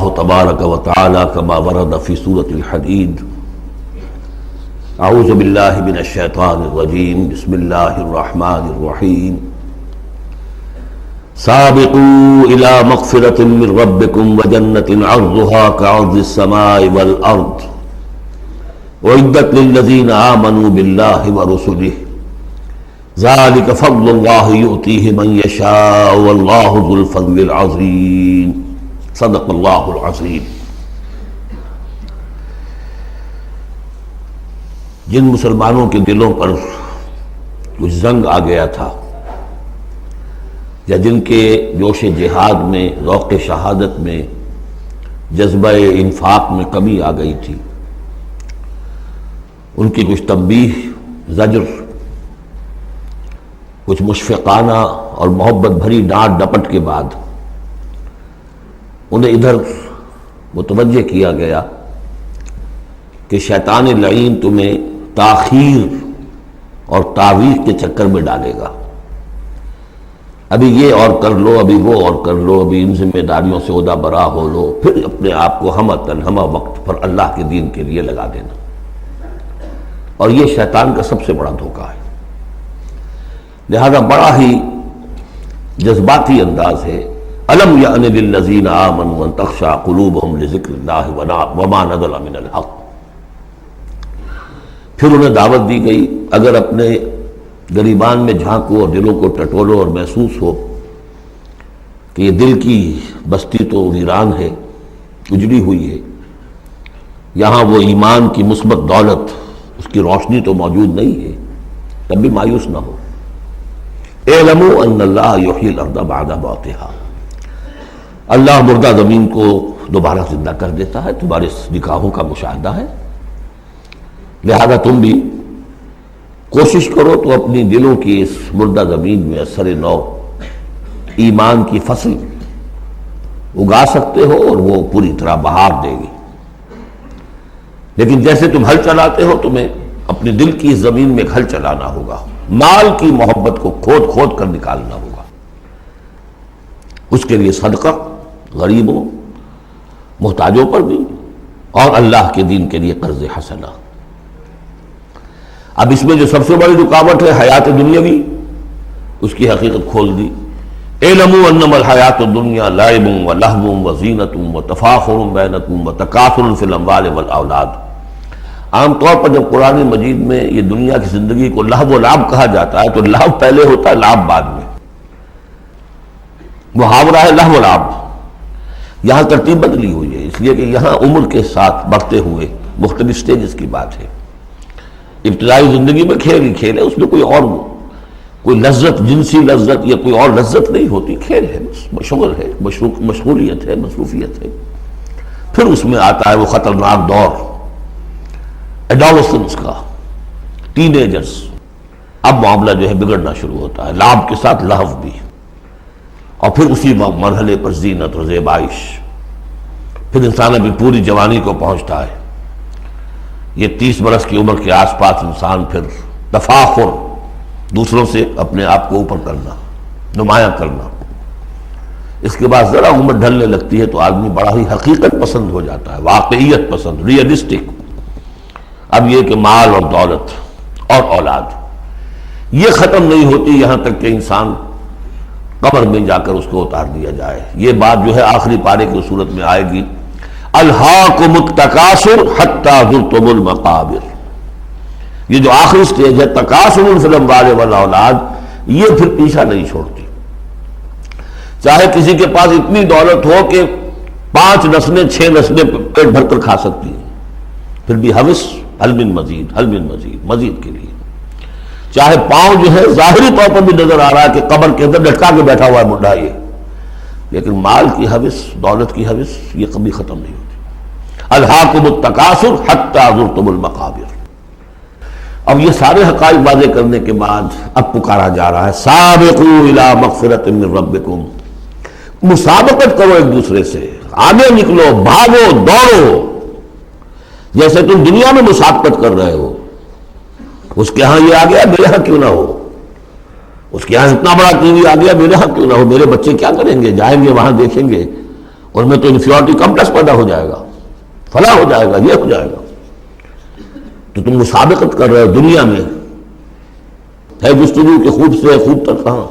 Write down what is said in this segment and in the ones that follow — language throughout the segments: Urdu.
الله تبارك وتعالى كما ورد في سورة الحديد. أعوذ بالله من الشيطان الرجيم. بسم الله الرحمن الرحيم. سابقوا إلى مغفرة من ربكم وجنة عرضها كعرض السماء والأرض وعدت للذين آمنوا بالله ورسله ذلك فضل الله يؤتيه من يشاء والله ذو الفضل العظيم. صدق اللہ العظیم. جن مسلمانوں کے دلوں پر کچھ زنگ آ گیا تھا یا جن کے جوش جہاد میں، ذوق شہادت میں، جذبہ انفاق میں کمی آ گئی تھی، ان کی کچھ تنبیہ، زجر، کچھ مشفقانہ اور محبت بھری ڈانٹ ڈپٹ کے بعد انہیں ادھر متوجہ کیا گیا کہ شیطان لعین تمہیں تاخیر اور تعویق کے چکر میں ڈالے گا. ابھی یہ اور کر لو، ابھی وہ اور کر لو، ابھی ان ذمہ داریوں سے عہدہ برا ہو لو، پھر اپنے آپ کو ہمہ وقت پر اللہ کے دین کے لیے لگا دینا. اور یہ شیطان کا سب سے بڑا دھوکہ ہے. لہذا بڑا ہی جذباتی انداز ہے. الم یأن للذین آمنوا ان تخشع قلوبہم لذکر اللہ وما نزل من الحق. پھر انہیں دعوت دی گئی، اگر اپنے گریبان میں جھانکو اور دلوں کو ٹٹولو اور محسوس ہو کہ یہ دل کی بستی تو ویران ہے، اجڑی ہوئی ہے، یہاں وہ ایمان کی مثبت دولت، اس کی روشنی تو موجود نہیں ہے، تب بھی مایوس نہ ہو. اعلموا ان اللہ یحیی الارض بعد موتہا. اللہ مردہ زمین کو دوبارہ زندہ کر دیتا ہے، تمہارے نکاحوں کا مشاہدہ ہے. لہذا تم بھی کوشش کرو تو اپنی دلوں کی اس مردہ زمین میں اثر نو ایمان کی فصل اگا سکتے ہو اور وہ پوری طرح بہار دے گی. لیکن جیسے تم ہل چلاتے ہو، تمہیں اپنے دل کی اس زمین میں ہل چلانا ہوگا. مال کی محبت کو کھود کھود کر نکالنا ہوگا. اس کے لیے صدقہ غریبوں، محتاجوں پر بھی، اور اللہ کے دین کے لیے قرض حسنہ. اب اس میں جو سب سے بڑی رکاوٹ ہے حیات دنیاوی، اس کی حقیقت کھول دی. اعلموا انما الحیات الدنیا لعب ولہو وزینۃ وتفاخر بینکم وتکاثر فی الاموال والاولاد. عام طور پر جب قرآن مجید میں یہ دنیا کی زندگی کو لہو و لعب کہا جاتا ہے تو لہو پہلے ہوتا ہے، لعب بعد میں. محاورہ ہے لہو و لعب. یہاں ترتیب بدلی ہوئی ہے اس لیے کہ یہاں عمر کے ساتھ بڑھتے ہوئے مختلف سٹیجز کی بات ہے. ابتدائی زندگی میں کھیل ہی کھیل ہے، اس میں کوئی لذت، جنسی لذت یا کوئی اور لذت نہیں ہوتی. کھیل ہے، مشغول ہے، مشغولیت ہے، مصروفیت ہے. پھر اس میں آتا ہے وہ خطرناک دور ایڈولسنس کا، ٹین ایجرز. اب معاملہ جو ہے بگڑنا شروع ہوتا ہے، لعب کے ساتھ لہو بھی. اور پھر اسی مرحلے پر زینت اور زیبائش. پھر انسان ابھی پوری جوانی کو پہنچتا ہے. یہ 30 برس کی عمر کے آس پاس انسان پھر تفاخر، دوسروں سے اپنے آپ کو اوپر کرنا، نمایاں کرنا. اس کے بعد ذرا عمر ڈھلنے لگتی ہے تو آدمی بڑا ہی حقیقت پسند ہو جاتا ہے، واقعیت پسند، ریئلسٹک. اب یہ کہ مال اور دولت اور اولاد یہ ختم نہیں ہوتی یہاں تک کہ انسان قبر میں جا کر اس کو اتار دیا جائے. یہ بات جو ہے آخری پارے کی صورت میں آئے گی. الہاکم التکاثر حتی زرتم المقابر. یہ جو آخری سٹیج ہے تکاثر فی الاموال والاولاد، یہ پھر پیچھا نہیں چھوڑتی. چاہے کسی کے پاس اتنی دولت ہو کہ 5 نسلیں 6 نسلیں پیٹ بھر کر کھا سکتی ہیں، پھر بھی حوث حل من مزید، حل من مزید، مزید کے لیے. چاہے پاؤں جو ہے ظاہری طور پر بھی نظر آ رہا ہے کہ قبر کے اندر لٹکا کے بیٹھا ہوا ہے مڈھا یہ، لیکن مال کی حوث، دولت کی حوث یہ کبھی ختم نہیں ہوتی. الہاکم التکاثر حتی زرتم المقابر. اب یہ سارے حقائق واضح کرنے کے بعد اب پکارا جا رہا ہے سابقوا الی مغفرۃ من ربکم. مسابقت کرو ایک دوسرے سے، آگے نکلو، بھاگو، دوڑو. جیسے تم دنیا میں مسابقت کر رہے ہو، اس کے ہاں یہ آ گیا میرے ہاں کیوں نہ ہو، اس کے ہاں اتنا بڑا ٹی وی آ گیا میرے ہاں کیوں نہ ہو. میرے بچے کیا کریں گے؟ جائیں گے وہاں دیکھیں گے ان میں تو انفیورٹی کمپلیکس پیدا ہو جائے گا، فلاح ہو جائے گا، یہ ہو جائے گا. تو تم مسابقت کر رہے ہو دنیا میں، ہے جستجو کہ خوب سے خوب تر کہاں.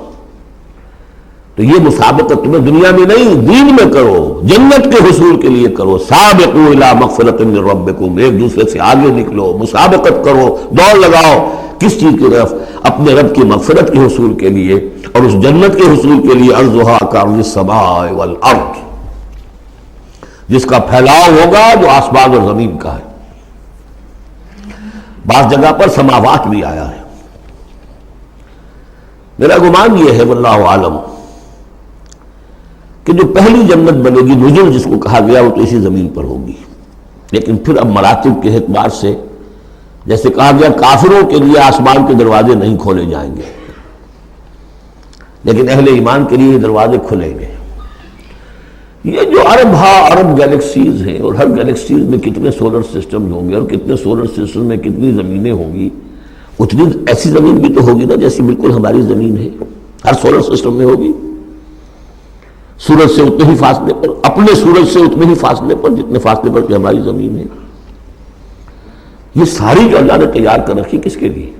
تو یہ مسابقت تمہیں دنیا میں نہیں دین میں کرو، جنت کے حصول کے لیے کرو. سابقوا الی مغفرۃ من ربکم، ایک دوسرے سے آگے نکلو، مسابقت کرو، دوڑ لگاؤ. کس چیز کی طرف؟ اپنے رب کی مغفرت کے حصول کے لیے اور اس جنت کے حصول کے لیے. ارضھا کعرض السماء والارض، جس کا پھیلاؤ ہوگا جو آسمان اور زمین کا ہے. بعض جگہ پر سماوات بھی آیا ہے. میرا گمان یہ ہے واللہ عالم کہ جو پہلی جنت بنے گی، نزل جس کو کہا گیا، وہ تو اسی زمین پر ہوگی. لیکن پھر اب مراتب کے اعتبار سے جیسے کہا گیا کافروں کے لیے آسمان کے دروازے نہیں کھولے جائیں گے، لیکن اہل ایمان کے لیے یہ دروازے کھلیں گے. یہ جو ارب گیلیکسیز ہیں، اور ہر گیلیکسیز میں کتنے سولر سسٹم ہوں گے، اور کتنے سولر سسٹم میں کتنی زمینیں ہوں گی، اتنی ایسی زمین بھی تو ہوگی نا جیسی بالکل ہماری زمین ہے. ہر سولر سسٹم میں ہوگی. سورج سے اتنے ہی فاصلے پر، اپنے سورج سے اتنے ہی فاصلے پر جتنے فاصلے پر کہ ہماری زمین ہے. یہ ساری جو اللہ نے تیار کر رکھی کس کے لیے؟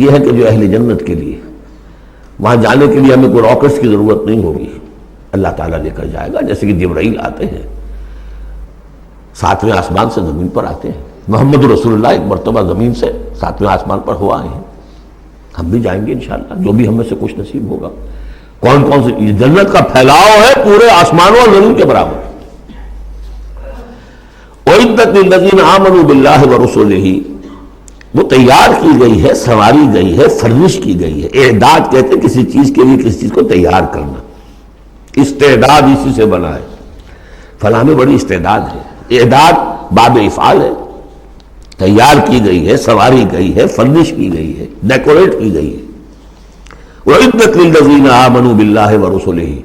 یہ ہے کہ جو اہل جنت کے لیے، وہاں جانے کے لیے ہمیں کوئی راکٹس کی ضرورت نہیں ہوگی. اللہ تعالیٰ لے کر جائے گا، جیسے کہ جبرائیل آتے ہیں، 7ویں آسمان سے زمین پر آتے ہیں. محمد رسول اللہ ایک مرتبہ زمین سے 7ویں آسمان پر ہوا آئے ہیں. ہم بھی جائیں گے انشاءاللہ، جو بھی ہم میں سے کچھ نصیب ہوگا. کون کون سے؟ جنت کا پھیلاؤ ہے پورے آسمانوں اور زمین کے برابر. اعدت للذین آمنوا باللہ ورسلہ، وہ تیار کی گئی ہے، سنواری گئی ہے، فرمش کی گئی ہے. اعداد کہتے ہیں کسی چیز کے لیے کسی چیز کو تیار کرنا. استعداد اسی سے بنا ہے. فلاں میں بڑی استعداد ہے. اعداد باب افعال ہے. تیار کی گئی ہے، سنواری گئی ہے، فرمش کی گئی ہے، ڈیکوریٹ کی گئی ہے. وَعِدَّتْ لِلَّذِينَ آمَنُوا بِاللَّهِ وَرُسُلِهِ،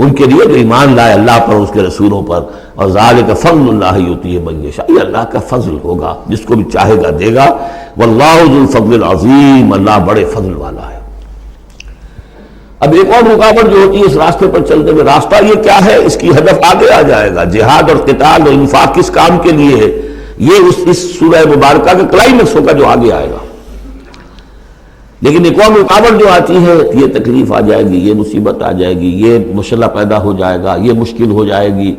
ان کے لیے جو ایمان لائے اللہ پر اور اس کے رسولوں پر. اور ذَلِكَ فَضْلُ اللَّهِ يُؤْتِيهِ مَن يَشَاءُ، یہ اللہ کا فضل ہوگا، جس کو بھی چاہے گا دے گا. وَاللَّهُ ذُو الْفَضْلِ الْعَظِيمِ، اللہ بڑے فضل والا ہے. اب ایک اور رکاوٹ جو ہوتی ہے اس راستے پر چلتے ہوئے، راستہ یہ کیا ہے؟ اس کی ہدف آگے آ جائے گا. جہاد اور قتال اور انفاق کس کام کے لیے ہے، یہ اس سورہ مبارکہ کا کلائمیکس ہوگا جو آگے آئے گا. لیکن ایک اور رکاوٹ جو آتی ہے، یہ تکلیف آ جائے گی، یہ مصیبت آ جائے گی، یہ مسئلہ پیدا ہو جائے گا، یہ مشکل ہو جائے گی.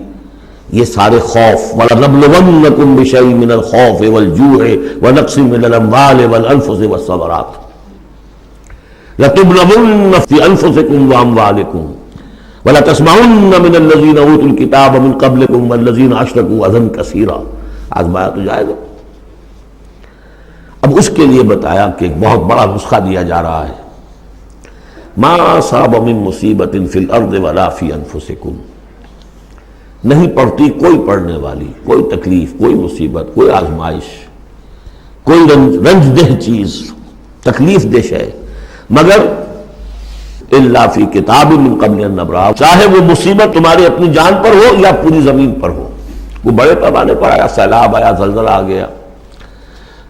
یہ سارے خوف، وَلَنَبْلُوَنَّكُمْ بِشَيْءٍ مِّنَ الْخَوْفِ وَالْجُوعِ وَنَقْصٍ مِّنَ الْأَمْوَالِ وَالْأَنفُسِ وَالثَّمَرَاتِ لَتُبْلَوُنَّ فِي أَنفُسِكُمْ وَأَمْوَالِكُمْ وَلَتَسْمَعُنَّ مِنَ الَّذِينَ أُوتُوا الْكِتَابَ مِن قَبْلِكُمْ وَالَّذِينَ أَشْرَكُوا أَذًى كَثِيرًا. آزمایا تو جائے گا. اب اس کے لیے بتایا کہ ایک بہت بڑا نسخہ دیا جا رہا ہے. ما اصاب من مصیبت فی الارض ولا فی انفسکم، نہیں پڑتی کوئی پڑنے والی کوئی تکلیف، کوئی مصیبت، کوئی آزمائش، کوئی رنج دہ چیز، تکلیف دہ ہے، مگر الا فی کتاب من قبل ان نبرأ، چاہے وہ مصیبت تمہاری اپنی جان پر ہو یا پوری زمین پر ہو. وہ بڑے پیمانے پر آیا، سیلاب آیا، زلزلہ آ گیا،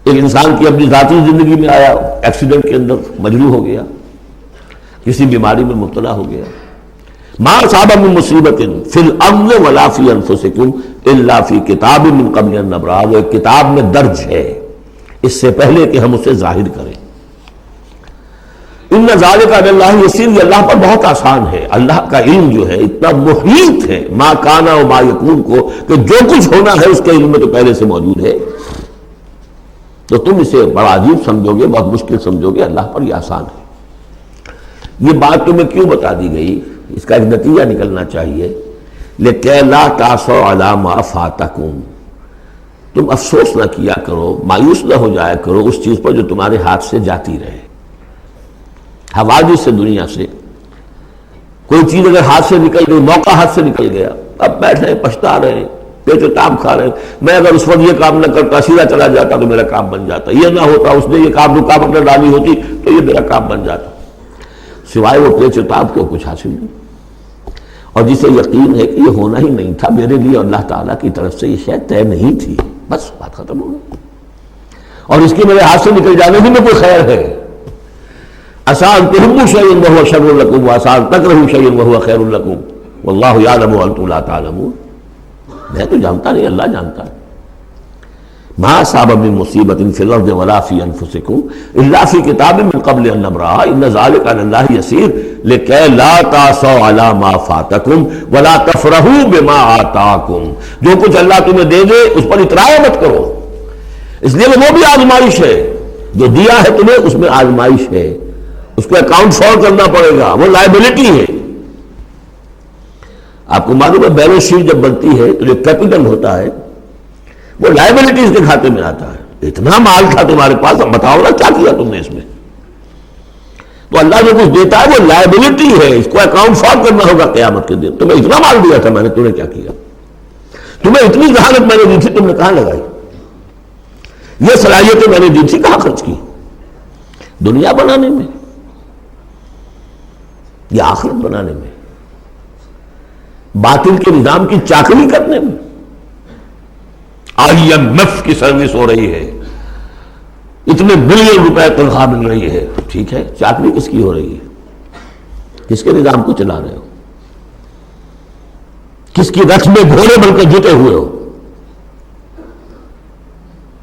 ایک انسان کی اپنی ذاتی زندگی میں آیا، ایکسیڈنٹ کے اندر مجروح ہو گیا، کسی بیماری میں مبتلا ہو گیا. ما اصاب من مصیبت فی الارض ولا فی انفسکم الا فی کتاب من قبل ان نبرأ، وہ ایک کتاب میں درج ہے اس سے پہلے کہ ہم اسے ظاہر کریں. ان ذالک علی اللہ یسیر، یہ اللہ پر بہت آسان ہے. اللہ کا علم جو ہے اتنا محیط ہے ما کان و ما یکون کو، کہ جو کچھ ہونا ہے اس کے علم میں تو پہلے سے موجود ہے. تو تم اسے بڑا عجیب سمجھو گے، بہت مشکل سمجھو گے، اللہ پر یہ آسان ہے. یہ بات تمہیں کیوں بتا دی گئی؟ اس کا ایک نتیجہ نکلنا چاہیے. لِكَيْ لَا تَأْسَوْا عَلَىٰ مَا فَاتَكُمْ، تم افسوس نہ کیا کرو، مایوس نہ ہو جایا کرو اس چیز پر جو تمہارے ہاتھ سے جاتی رہے. حوادث سے، دنیا سے کوئی چیز اگر ہاتھ سے نکل گئی، موقع ہاتھ سے نکل گیا، اب بیٹھے پچھتا رہے ہیں، پیچ و تاب کھا رہے ہیں. میں اگر اس وقت یہ کام نہ کرتا، سیدھا چلا جاتا تو میرا کام بن جاتا، یہ نہ ہوتا، اس نے یہ کام رکاوٹ نہ ڈالی ہوتی تو یہ میرا کام بن جاتا. سوائے وہ پیچ و تاب کو کچھ حاصل نہیں. اور جسے یقین ہے کہ یہ ہونا ہی نہیں تھا میرے لیے، اللہ تعالیٰ کی طرف سے یہ شاید طے نہیں تھی، بس بات ختم ہو گئی. اور اس کے میرے ہاتھ سے نکل جانے ہی میں کوئی خیر ہے. عسیٰ ان تحبوا شیئا وہو شر لکم وعسیٰ ان تکرہوا شیئا وہو خیر لکم. واللہ یعلم وانتم لا تعلمون، میں تو جانتا نہیں، اللہ جانتا ہے۔ ما اصاب من مصیبت فی الارض ولا فی انفسکم الا فی کتاب من قبل ان نبرأها ان ذلک علی اللہ یسیر لکی لا تعصوا علی ما فاتکم ولا تفرحوا بما آتاکم، جو کچھ اللہ تمہیں دے دے اس پر اترایا مت کرو، اس لیے وہ بھی آزمائش ہے، جو دیا ہے تمہیں اس میں آزمائش ہے، اس کو اکاؤنٹ فال کرنا پڑے گا، وہ لائبلٹی ہے۔ آپ کو معلوم ہے بیلنس شیٹ جب بنتی ہے تو جو کیپٹل ہوتا ہے وہ لائبلٹیز کے کھاتے میں آتا ہے، اتنا مال تھا تمہارے پاس، اب بتاؤ نا کیا کیا تم نے اس میں۔ تو اللہ جو کچھ دیتا ہے وہ لائبلٹی ہے، اس کو اکاؤنٹ فال کرنا ہوگا قیامت کے دن۔ تمہیں اتنا مال دیا تھا میں نے، تم نے کیا کیا؟ تمہیں اتنی ذہانت میں نے دی تھی، تم نے کہاں لگائی؟ یہ صلاحیتیں میں نے دی تھی، کہاں خرچ کی؟ دنیا بنانے میں یا آخرت بنانے میں؟ باطل کے نظام کی چاکنی کرنے میں؟ IMF کی سروس ہو رہی ہے، اتنے بلین روپے تنخواہ مل رہی ہے، ٹھیک ہے، چاکنی کس کی ہو رہی ہے؟ کس کے نظام کو چلا رہے ہو؟ کس کی رقص میں گھوڑے بن کر جتے ہوئے ہو؟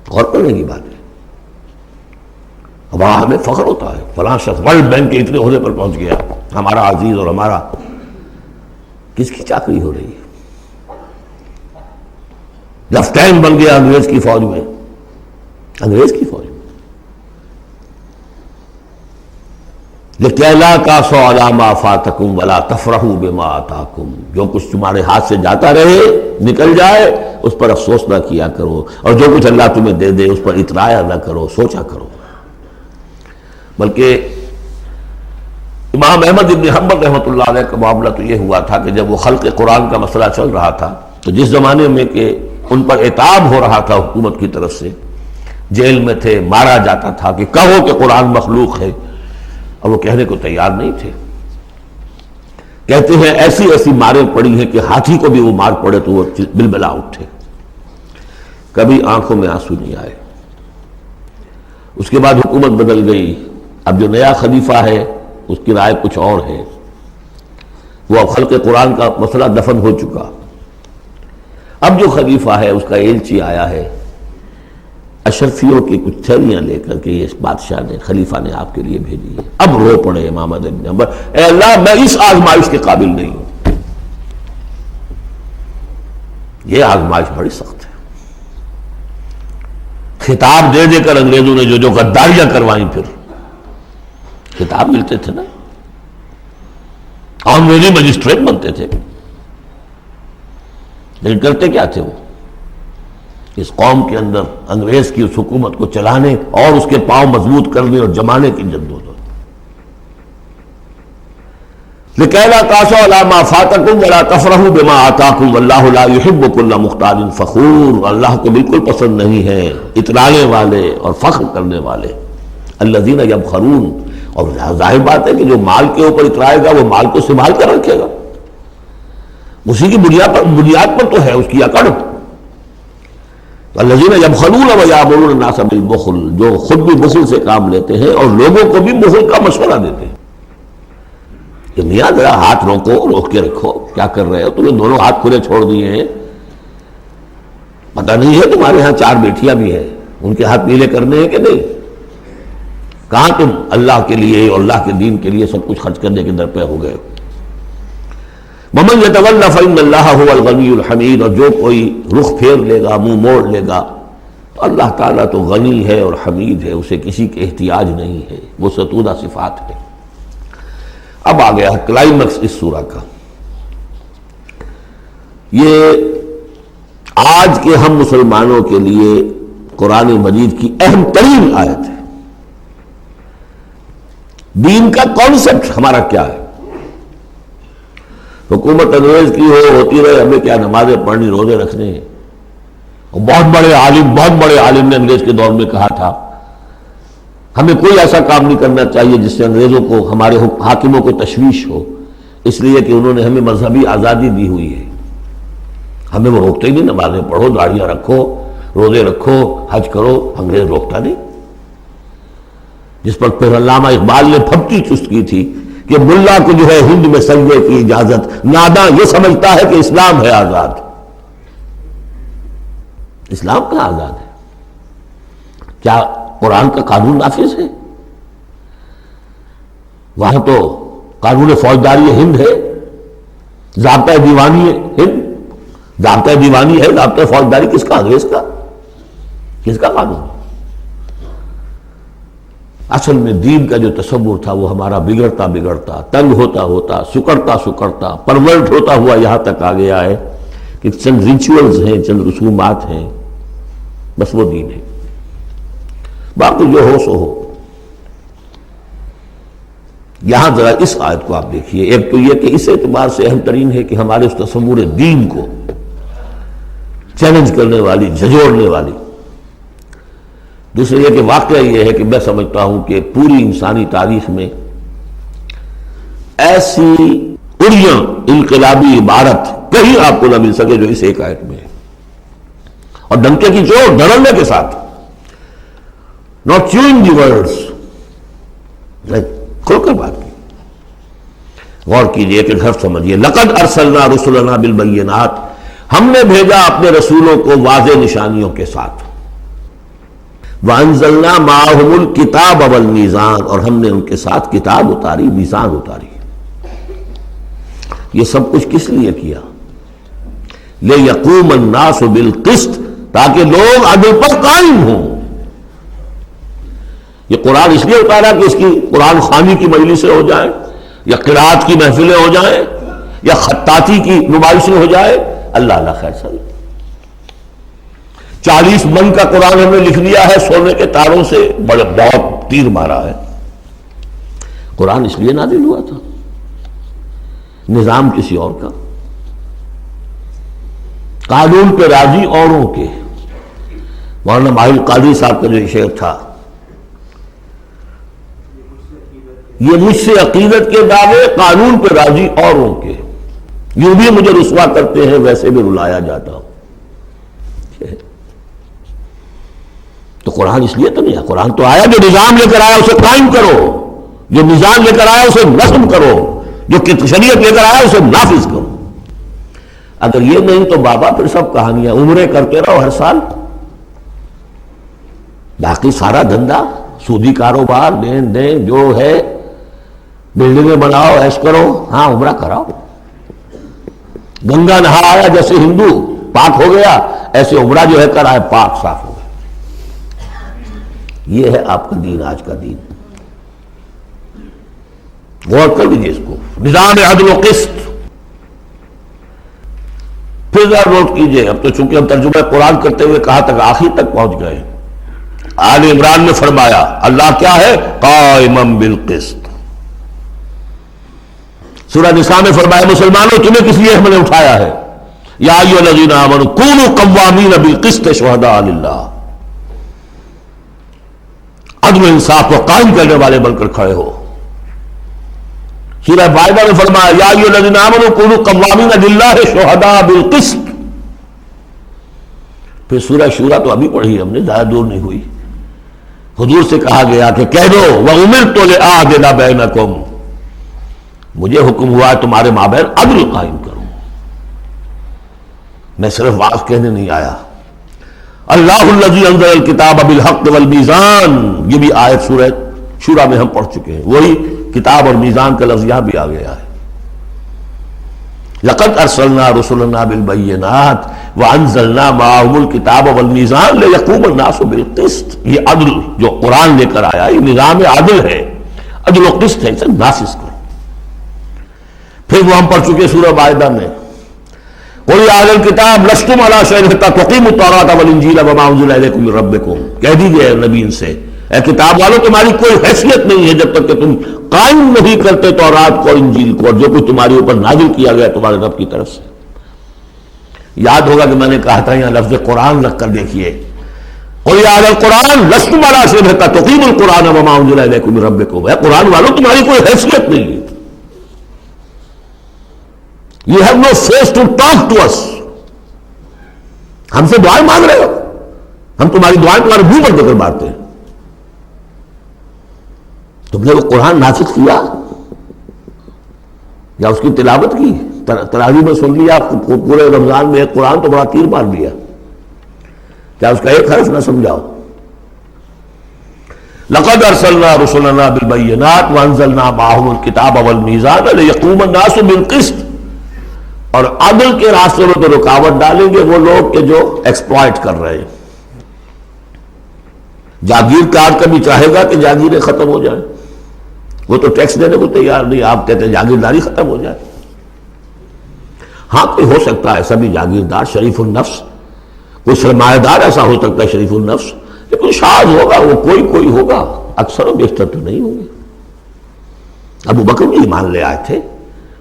غور کرنے کی بات ہے۔ اب ہمیں فخر ہوتا ہے فلاں شخص ورلڈ بینک کے اتنے عہدے پر پہنچ گیا، ہمارا عزیز اور ہمارا، کس کی چاکری ہو رہی ہے؟ لیفٹیننٹ بن گیا انگریز کی فوج میں، انگریز کی فوج میں۔ لِكَيْ لَا تَعْصَوْا عَلَىٰ مَا فَاتَكُمْ وَلَا تَفْرَحُوا بِمَا آتَاكُمْ، جو کچھ تمہارے ہاتھ سے جاتا رہے، نکل جائے، اس پر افسوس نہ کیا کرو، اور جو کچھ اللہ تمہیں دے دے اس پر اترایا نہ کرو، سوچا کرو۔ بلکہ امام احمد بن حنبل رحمۃ اللہ علیہ کا معاملہ تو یہ ہوا تھا کہ جب وہ خلق قرآن کا مسئلہ چل رہا تھا تو جس زمانے میں کہ ان پر عتاب ہو رہا تھا حکومت کی طرف سے، جیل میں تھے، مارا جاتا تھا کہ کہو کہ قرآن مخلوق ہے، اور وہ کہنے کو تیار نہیں تھے۔ کہتے ہیں ایسی ایسی ماریں پڑی ہیں کہ ہاتھی کو بھی وہ مار پڑے تو وہ بلبلا اٹھے، کبھی آنکھوں میں آنسو نہیں آئے۔ اس کے بعد حکومت بدل گئی، اب جو نیا خلیفہ ہے اس کی رائے کچھ اور ہے، وہ اب خلق قرآن کا مسئلہ دفن ہو چکا۔ اب جو خلیفہ ہے اس کا ایلچی آیا ہے اشرفیوں کی کچھ تھیلیاں لے کر کے، یہ بادشاہ نے، خلیفہ نے آپ کے لیے بھیجی ہے۔ اب رو پڑے امام احمد بن حنبل، اے اللہ میں اس آزمائش کے قابل نہیں ہوں۔ یہ آزمائش بڑی سخت ہے۔ خطاب دے دے کر انگریزوں نے جو غداریاں کروائیں، پھر خطاب ملتے تھے نا، انگریزی مجسٹریٹ بنتے تھے، لیکن کرتے کیا تھے وہ؟ اس قوم کے اندر انگریز کی اس حکومت کو چلانے اور اس کے پاؤں مضبوط کرنے اور جمانے کی جدوجہد۔ لِكَيْ لَا تَعْصَوْا عَلَىٰ مَا فَاتَكُمْ وَلَا تَفْرَحُوا بِمَا آتَاكُمْ وَاللَّهُ لَا يُحِبُّ كُلَّ مُخْتَالٍ فَخُورٍ، اللہ کو بالکل پسند نہیں ہے اترانے والے اور فخر کرنے والے۔ الَّذِينَ يَبْخَلُونَ، اور ظاہر بات ہے کہ جو مال کے اوپر اترائے گا وہ مال کو سنبھال کر رکھے گا، اسی کی بنیاد پر تو ہے اس کی اکڑ۔ الذین یبخلون ویامرون الناس بالبخل، جو خود بھی بخل سے کام لیتے ہیں اور لوگوں کو بھی بخل کا مشورہ دیتے ہیں کہ میاں ذرا ہاتھ روک کے رکھو، کیا کر رہے ہو؟ تمہیں دونوں ہاتھ کھلے چھوڑ دیے ہیں، پتہ نہیں ہے تمہارے ہاں 4 بیٹیاں بھی ہیں، ان کے ہاتھ نیلے کرنے ہیں کہ نہیں؟ کہاں تم اللہ کے لیے اور اللہ کے دین کے لیے سب کچھ خرچ کرنے کے در پہ ہو گئے؟ وَمَن يَتَوَلَّ فَإِنَّ اللَّهَ هُوَ الْغَنِيُّ الْحَمِيدُ، اور جو کوئی رخ پھیر لے گا، منہ موڑ لے گا، تو اللہ تعالیٰ تو غنی ہے اور حمید ہے، اسے کسی کے احتیاج نہیں ہے، وہ ستودہ صفات ہے۔ اب آ گیا کلائمیکس اس سورہ کا، یہ آج کے ہم مسلمانوں کے لیے قرآن مجید کی اہم ترین آیت ہے۔ دین کا کانسیپٹ ہمارا کیا ہے؟ حکومت انگریز کی ہوتی رہے، ہمیں کیا نمازیں پڑھنی، روزے رکھنے ہیں۔ بہت بڑے عالم نے انگریز کے دور میں کہا تھا ہمیں کوئی ایسا کام نہیں کرنا چاہیے جس سے انگریزوں کو، ہمارے حاکموں کو تشویش ہو، اس لیے کہ انہوں نے ہمیں مذہبی آزادی دی ہوئی ہے، ہمیں وہ روکتے ہی نہیں، نمازیں پڑھو، داڑیاں رکھو، روزے رکھو، حج کرو، انگریز روکتا نہیں۔ جس پر پھر علامہ اقبال نے پھپتی چست کی تھی کہ ملا کو جو ہے ہند میں سجدے کی اجازت، ناداں یہ سمجھتا ہے کہ اسلام ہے آزاد۔ اسلام کہاں آزاد ہے؟ کیا قرآن کا قانون نافذ ہے؟ وہاں تو قانون فوجداری ہند ہے، ضابطۂ دیوانی ہند، ضابطۂ دیوانی ہے، ضابطۂ فوجداری کس کا؟ انگریز کا؟ کس کا قانون؟ اصل میں دین کا جو تصور تھا وہ ہمارا بگڑتا بگڑتا، تنگ ہوتا ہوتا، سکڑتا سکڑتا، پرورٹ ہوتا ہوا یہاں تک آ گیا ہے کہ چند ریچولز ہیں، چند رسومات ہیں، بس وہ دین ہے، باقی جو ہو سو ہو۔ یہاں ذرا اس آیت کو آپ دیکھیے، ایک تو یہ کہ اس اعتبار سے اہم ترین ہے کہ ہمارے اس تصور دین کو چیلنج کرنے والی، جھنجھوڑنے والی۔ دوسرے یہ کہ واقعہ یہ ہے کہ میں سمجھتا ہوں کہ پوری انسانی تاریخ میں ایسی اڑیاں انقلابی عبارت کہیں آپ کو نہ مل سکے جو اس ایک آیت میں ہے، اور ڈنکے کی چوٹ دھڑلنے کے ساتھ، not chewing the words، کھل کر بات کی، غور کیجئے کہ گھر سمجھیے۔ لقد ارسلنا رسلنا بالبینات، ہم نے بھیجا اپنے رسولوں کو واضح نشانیوں کے ساتھ، وانزلنا معہم الکتاب والمیزان، اور ہم نے ان کے ساتھ کتاب اتاری، میزان اتاری۔ یہ سب کچھ کس لیے کیا؟ لیقوم الناس بالقسط، تاکہ لوگ عدل پر قائم ہوں۔ یہ قرآن اس لیے اتارا کہ اس کی قرآن خوانی کی مجلسیں ہو جائیں، یا قرات کی محفلیں ہو جائیں، یا خطاطی کی نمائشیں ہو جائے؟ اللہ اللہ خیر سر، 40 من کا قرآن ہم نے لکھ لیا ہے سونے کے تاروں سے، بہت تیر مارا ہے۔ قرآن اس لیے نازل ہوا تھا، نظام کسی اور کا، قانون پہ راضی اوروں کے۔ مولانا ماہر قادری صاحب کا جو شعر تھا، یہ مجھ سے عقیدت کے دعوے، قانون پہ راضی اوروں کے، یوں بھی مجھے رسوا کرتے ہیں ویسے بھی رلایا جاتا ہوں۔ تو قرآن اس لیے تو نہیں ہے، قرآن تو آیا جو نظام لے کر آیا اسے قائم کرو، جو نظام لے کر آیا اسے نظم کرو، جو شریعت لے کر آیا اسے نافذ کرو۔ اگر یہ نہیں تو بابا پھر سب کہانیاں، عمرے کرتے رہو ہر سال، باقی سارا دھندا سودی کاروبار، دین دین جو ہے، بلڈنگیں بناؤ، ایش کرو، ہاں عمرہ کراؤ۔ گنگا نہا آیا جیسے ہندو پاک ہو گیا، ایسے عمرہ جو ہے کرائے پاک صاف ہو گیا۔ یہ ہے آپ کا دین، آج کا دین۔ غور کر لیجیے اس کو، نظام عدل و قسط۔ پھر ذرا نوٹ کیجیے، اب تو چونکہ ہم ترجمہ قرآن کرتے ہوئے کہاں تک، آخر تک پہنچ گئے۔ آل عمران میں فرمایا اللہ کیا ہے؟ قائما بالقسط۔ سورہ نساء میں فرمایا مسلمانوں تمہیں کس لیے ہم نے اٹھایا ہے؟ یا ایھا الذین آمنوا کونوا قوامین بالقسط شہداء للہ، عدل و انصاف کو قائم کرنے والے بن کر کھڑے ہو۔ سورہ مائدہ میں فرمایا یا ایھا الذین آمنوا کونوا قوامین للہ شہداء بالقسط۔ پھر سورہ شورى تو ابھی پڑھی ہم نے، زیادہ دور نہیں ہوئی، حضور سے کہا گیا کہ کہہ دو وَأُمِرْتُ لِأَعْدِلَ بَيْنَكُمْ، مجھے حکم ہوا ہے تمہارے مابین عدل قائم کروں، میں صرف واعظ کہنے نہیں آیا۔ اللہ الذی انزل الکتاب بالحق والمیزان، یہ بھی آیت سورہ شورى میں ہم پڑھ چکے ہیں، وہی کتاب اور میزان کا لفظ یہاں بھی آ گیا ہے۔ لقد ارسلنا رسلنا بالبینات وانزلنا معهم الکتاب والمیزان لیقوم الناس بالقسط۔ یہ عدل جو قرآن لے کر آیا، یہ نظام عدل ہے، عدل و قسط ہے، اسے نافذ کرو۔ پھر وہ ہم پڑھ چکے سورہ مائدہ میں، قل یا اہل الکتاب لستم علی شیء حتی تقیموا التوراۃ والانجیل وما انزل الیکم من ربکم، کہہ دیجئے نبی ان سے، اے کتاب والوں تمہاری کوئی حیثیت نہیں ہے جب تک کہ تم قائم نہیں کرتے تورات کو اور انجیل کو، اور جو کچھ تمہارے اوپر نازل کیا گیا تمہارے رب کی طرف سے۔ یاد ہوگا کہ میں نے کہا تھا یہاں لفظ قرآن رکھ کر دیکھیے، قل یا اہل القرآن لستم علی شیء حتی تقیموا القرآن وما انزل الیکم من ربکم، اے قرآن والوں تمہاری کوئی حیثیت نہیں ہے، You have no face to talk to us، ہم سے دعائیں مانگ رہے ہو، ہم تمہاری دعائیں تمہارے منہ پر دے کر مارتے ہیں۔ تم نے وہ قرآن نافذ کیا؟ یا اس کی تلاوت کی، تراویح میں سن لیا پورے رمضان میں ایک قرآن تو بڑا تیر مار دیا، کیا اس کا ایک حرف نہ سمجھاؤ؟ لقد ارسلنا رسلنا بالبینات وانزلنا معهم الکتاب والمیزان لیقوم الناس بالقسط، اور عدل کے راستے میں تو رکاوٹ ڈالیں گے وہ لوگ کہ جو ایکسپلائٹ کر رہے ہیں۔ جاگیردار کبھی چاہے گا کہ جاگیریں ختم ہو جائیں، وہ تو ٹیکس دینے کو تیار نہیں، آپ کہتے ہیں جاگیرداری ختم ہو جائے۔ ہاں کوئی ہو سکتا ہے ایسا بھی جاگیردار شریف النفس، کوئی سرمایہ دار ایسا ہو سکتا ہے شریف النفس، لیکن شاذ ہوگا وہ، کوئی ہوگا، اکثر و بیشتر تو نہیں ہوں گے۔ ابو بکر بھی ایمان لے آئے تھے،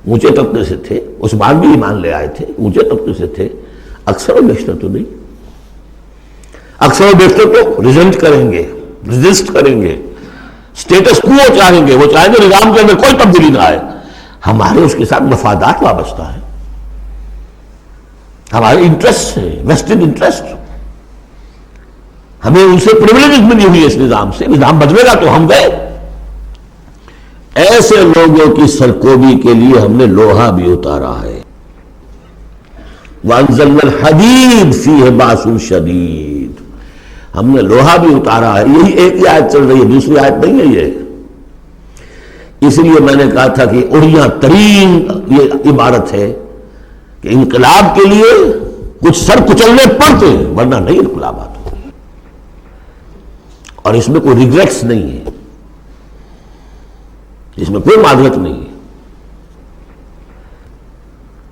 اونچے طبقے سے تھے، عثمان بھی ایمان لے آئے تھے، اونچے طبقے سے تھے، اکثر و بیشتر تو نہیں۔ اکثر و بیشتر تو ریزسٹ کریں گے، سٹیٹس کو چاہیں گے، وہ چاہیں گے نظام کے اندر کوئی تبدیلی نہ آئے۔ ہمارے اس کے ساتھ مفادات وابستہ ہیں، ہمارے انٹرسٹ ہیں، ویسٹڈ انٹرسٹ، ہمیں ان سے پریولیجز ملی ہوئی ہے اس نظام سے، نظام بدلے گا تو ہم گئے۔ ایسے لوگوں کی سرکوبی کے لیے ہم نے لوہا بھی اتارا ہے۔ وَأَنزَلْنَا الْحَدِيدَ فِيهِ بَأْسٌ شَدِيدٌ، ہم نے لوہا بھی اتارا ہے۔ یہی ایک ہی آیت چل رہی ہے، دوسری آیت نہیں ہے یہ۔ اس لیے میں نے کہا تھا کہ اڑیاں ترین یہ عبارت ہے کہ انقلاب کے لیے کچھ سر کچلنے پڑتے ہیں، ورنہ نہیں انقلابات، اور اس میں کوئی ریگریٹس نہیں ہے، اس میں کوئی معذرت نہیں ہے۔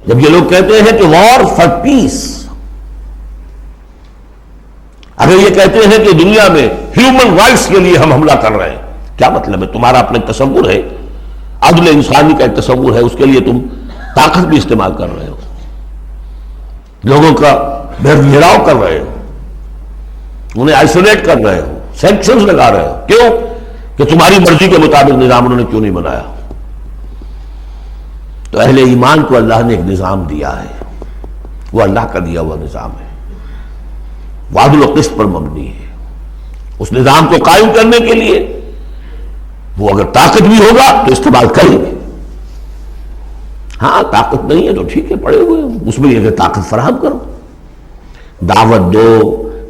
جب یہ لوگ کہتے ہیں کہ وار فار پیس، اگر یہ کہتے ہیں کہ دنیا میں ہیومن رائٹس کے لیے ہم حملہ کر رہے ہیں، کیا مطلب ہے؟ تمہارا اپنا ایک تصور ہے، عدل انسانی کا ایک تصور ہے، اس کے لیے تم طاقت بھی استعمال کر رہے ہو، لوگوں کا بے گھیراؤ کر رہے ہو، انہیں آئسولیٹ کر رہے ہو، سینکشنز لگا رہے ہو۔ کیوں؟ کہ تمہاری مرضی کے مطابق نظام انہوں نے کیوں نہیں بنایا؟ تو اہل ایمان کو اللہ نے ایک نظام دیا ہے، وہ اللہ کا دیا ہوا نظام ہے، وہ عدل و قسط پر مبنی ہے۔ اس نظام کو قائم کرنے کے لیے وہ اگر طاقت بھی ہوگا تو استعمال کریں گے۔ ہاں طاقت نہیں ہے تو ٹھیک ہے، پڑے ہوئے اس میں یہ کہ طاقت فراہم کرو، دعوت دو،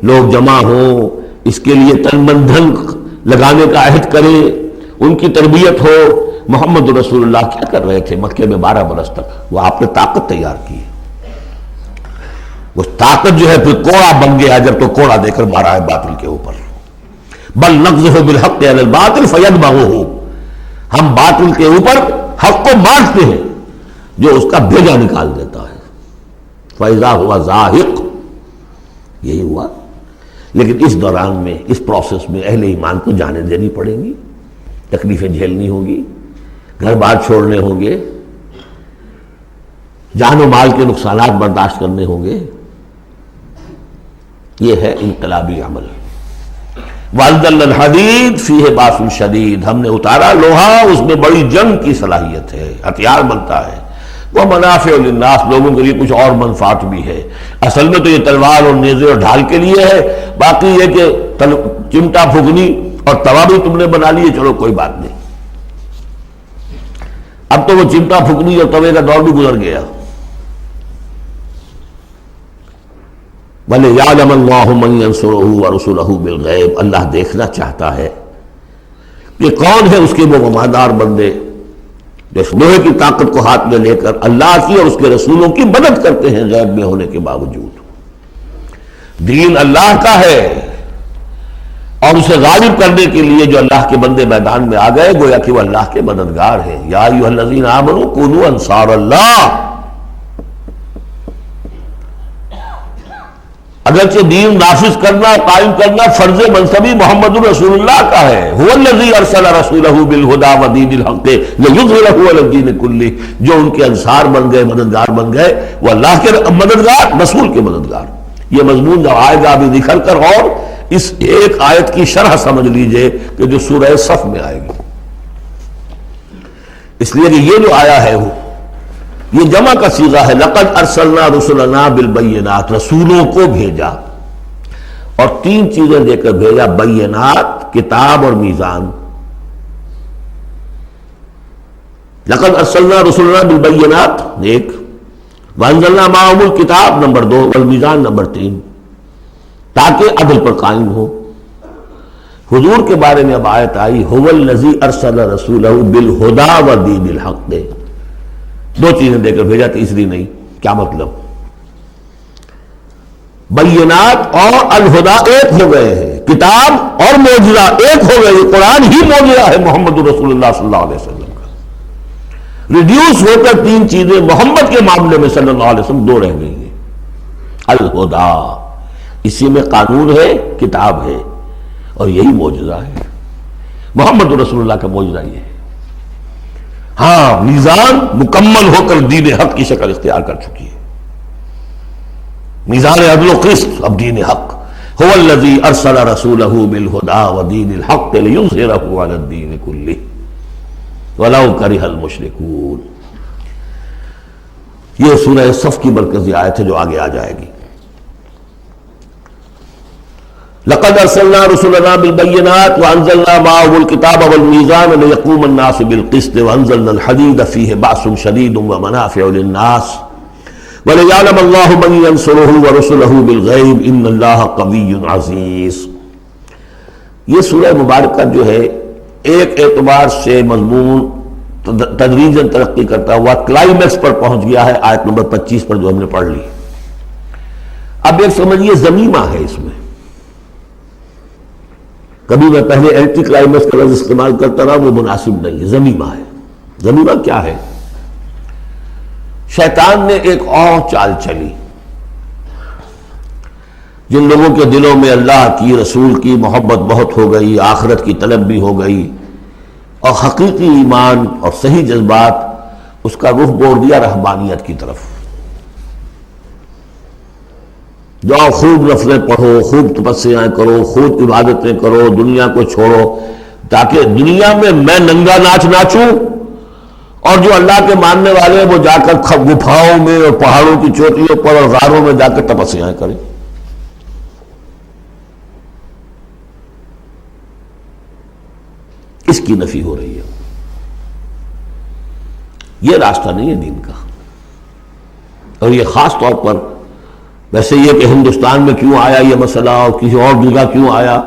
لوگ جمع ہوں، اس کے لیے تن من دھن لگانے کا عہد کریں، ان کی تربیت ہو۔ محمد رسول اللہ کیا کر رہے تھے مکے میں 12 برس تک؟ وہ آپ نے طاقت تیار کی، وہ طاقت جو ہے پھر کوڑا بن گیا جب تو کوڑا دے کر مارا ہے باطل کے اوپر۔ بل نقذف بالحق علی الباطل فیدمغہ، ہم باطل کے اوپر حق کو مارتے ہیں جو اس کا بھیجا نکال دیتا ہے۔ فاذا ہوا زاہق، یہی ہوا۔ لیکن اس دوران میں، اس پروسیس میں اہل ایمان کو جانیں دینی پڑیں گی، تکلیفیں جھیلنی ہوگی، گھر بار چھوڑنے ہوں گے، جان و مال کے نقصانات برداشت کرنے ہوں گے۔ یہ ہے انقلابی عمل۔ وَأَنزَلْنَا الْحَدِيدَ فِيهِ بَأْسٌ شَدِيدٌ، ہم نے اتارا لوہا، اس میں بڑی جنگ کی صلاحیت ہے، ہتھیار بنتا ہے۔ وَمَنَافِعُ لِلنَّاسِ، لوگوں کے لیے کچھ اور منفعت بھی ہے۔ اصل میں تو یہ تلوار اور نیزے اور ڈھال کے لیے ہے، باقی یہ کہ چمٹا پھگنی اور توا بھی تم نے بنا لیے، چلو کوئی بات نہیں۔ اب تو وہ چمٹا پھگنی اور توے کا دور بھی گزر گیا۔ وَلِيَعْلَمَ اللَّهُ مَن يَنصُرُهُ وَرُسُلَهُ بِالْغَيْبِ، اللہ دیکھنا چاہتا ہے کہ کون ہے اس کے وہ وفادار بندے جو لوہے کی طاقت کو ہاتھ میں لے کر اللہ کی اور اس کے رسولوں کی مدد کرتے ہیں غیب میں ہونے کے باوجود۔ دین اللہ کا ہے، اور اسے غالب کرنے کے لیے جو اللہ کے بندے میدان میں آ گئے گویا کہ وہ اللہ کے مددگار ہیں۔ یا ایھا الذین آمنوا کونوا انصار اللہ، اگرچہ دین نافذ کرنا، قائم کرنا فرض منصبی محمد رسول اللہ کا ہے۔ هو الذی ارسل رسولہ بالہدی ودین الحق لیظہرہ علی الدین کلہ، جو ان کے انصار بن گئے، مددگار بن گئے، وہ اللہ کے مددگار، رسول کے مددگار۔ یہ مضمون جب آئے گا ابھی نکھر کر، اور اس ایک آیت کی شرح سمجھ لیجئے کہ جو سورہ صف میں آئے گی، اس لیے کہ یہ جو آیا ہے یہ جمع کا صیغہ ہے۔ لقد ارسلنا رسلنا بالبینات، رسولوں کو بھیجا، اور 3 چیزیں دے کر بھیجا، بینات، کتاب اور میزان۔ لقد ارسلنا رسلنا بالبینات ایک، وانزلنا معهم الکتاب نمبر 2، والمیزان نمبر 3، تاکہ عدل پر قائم ہو۔ حضور کے بارے میں اب آیت آئی هو الذی ارسل رسولہ بالہدی ودین الحق، دو چیزیں دے کر بھیجا، تیسری نہیں۔ کیا مطلب؟ بینات اور الہدا ایک ہو گئے ہیں، کتاب اور معجزہ ایک ہو گئے، یہ قرآن ہی معجزہ ہے محمد رسول اللہ صلی اللہ علیہ وسلم کا۔ ریڈیوس ہو کر تین چیزیں محمد کے معاملے میں صلی اللہ علیہ وسلم دو رہ گئی ہیں۔ الہدا، اسی میں قانون ہے، کتاب ہے، اور یہی معجزہ ہے۔ محمد رسول اللہ کا معجزہ یہ ہے۔ ہاں، میزان مکمل ہو کر دین حق کی شکل اختیار کر چکی ہے، میزان عدل و قسط، اب دین حق۔ هو الذی ارسل رسولہ بالہدی ودین الحق لیظہرہ علی الدین کلہ ولو کرہ المشرکون۔ یہ سورہ صف کی مرکزی آیت ہے جو آگے آ جائے گی۔ لقد ارسلنا رسلنا بالبینات وانزلنا معهم الکتاب والمیزان لیقوم الناس بالقسط وانزلنا الحدید فیہ بأس شدید ومنافع للناس وَلِيَعْلَمَ اللَّهُ مَن يَنصُرُهُ وَرُسُلَهُ بِالْغَيْبِ إِنَّ اللَّهَ قَوِيٌّ عَزِيزٌ۔ یہ سورہ مبارکہ جو ہے ایک اعتبار سے مضمون تدریجاً ترقی کرتا ہوا کلائمیکس پر پہنچ گیا ہے، آیت نمبر 25 پر جو ہم نے پڑھ لی۔ اب ایک سمجھیے ضمیمہ ہے اس میں۔ کبھی میں پہلے اینٹی کلائمیکس کا لفظ استعمال کرتا رہا، وہ مناسب نہیں ہے، ضمیمہ ہے۔ ضمیمہ کیا ہے؟ شیطان نے ایک اور چال چلی۔ جن لوگوں کے دلوں میں اللہ کی، رسول کی محبت بہت ہو گئی، آخرت کی طلب بھی ہو گئی، اور حقیقی ایمان اور صحیح جذبات، اس کا رخ موڑ دیا رہبانیت کی طرف۔ جاؤ خوب نفلیں پڑھو، خوب تپسیاں کرو، خوب عبادتیں کرو، دنیا کو چھوڑو، تاکہ دنیا میں میں ننگا ناچ ناچوں، اور جو اللہ کے ماننے والے ہیں وہ جا کر گپھاؤں میں اور پہاڑوں کی چوٹیوں پر اور غاروں میں جا کر تپسیاں کریں۔ اس کی نفی ہو رہی ہے۔ یہ راستہ نہیں ہے دین کا۔ اور یہ خاص طور پر ویسے یہ کہ ہندوستان میں کیوں آیا یہ مسئلہ اور کسی اور جگہ کیوں آیا،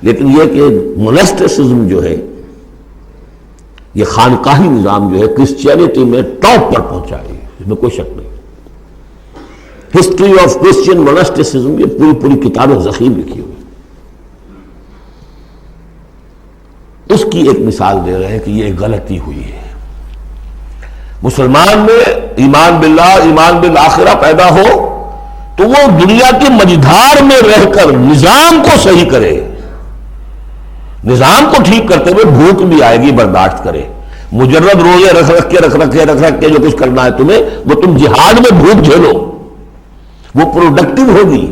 لیکن یہ کہ مونسٹسزم جو ہے، یہ خانقاہی نظام جو ہے کرسچینٹی میں ٹاپ پر پہنچا ہے، اس میں کوئی شک نہیں۔ ہسٹری آف کرسچین مونسٹسزم، یہ پوری پوری کتابیں ذخیر لکھی ہوئی، اس کی ایک مثال دے رہے ہیں کہ یہ ایک غلطی ہوئی ہے۔ مسلمان میں ایمان باللہ، ایمان بالآخرہ پیدا ہو تو وہ دنیا کی مجدھار میں رہ کر نظام کو صحیح کرے، نظام کو ٹھیک کرتے ہوئے بھوک بھی آئے گی برداشت کرے۔ مجرد روزے رکھ کے جو کچھ کرنا ہے تمہیں، وہ تم جہاد میں بھوک جھیلو، وہ پروڈکٹیو ہوگی،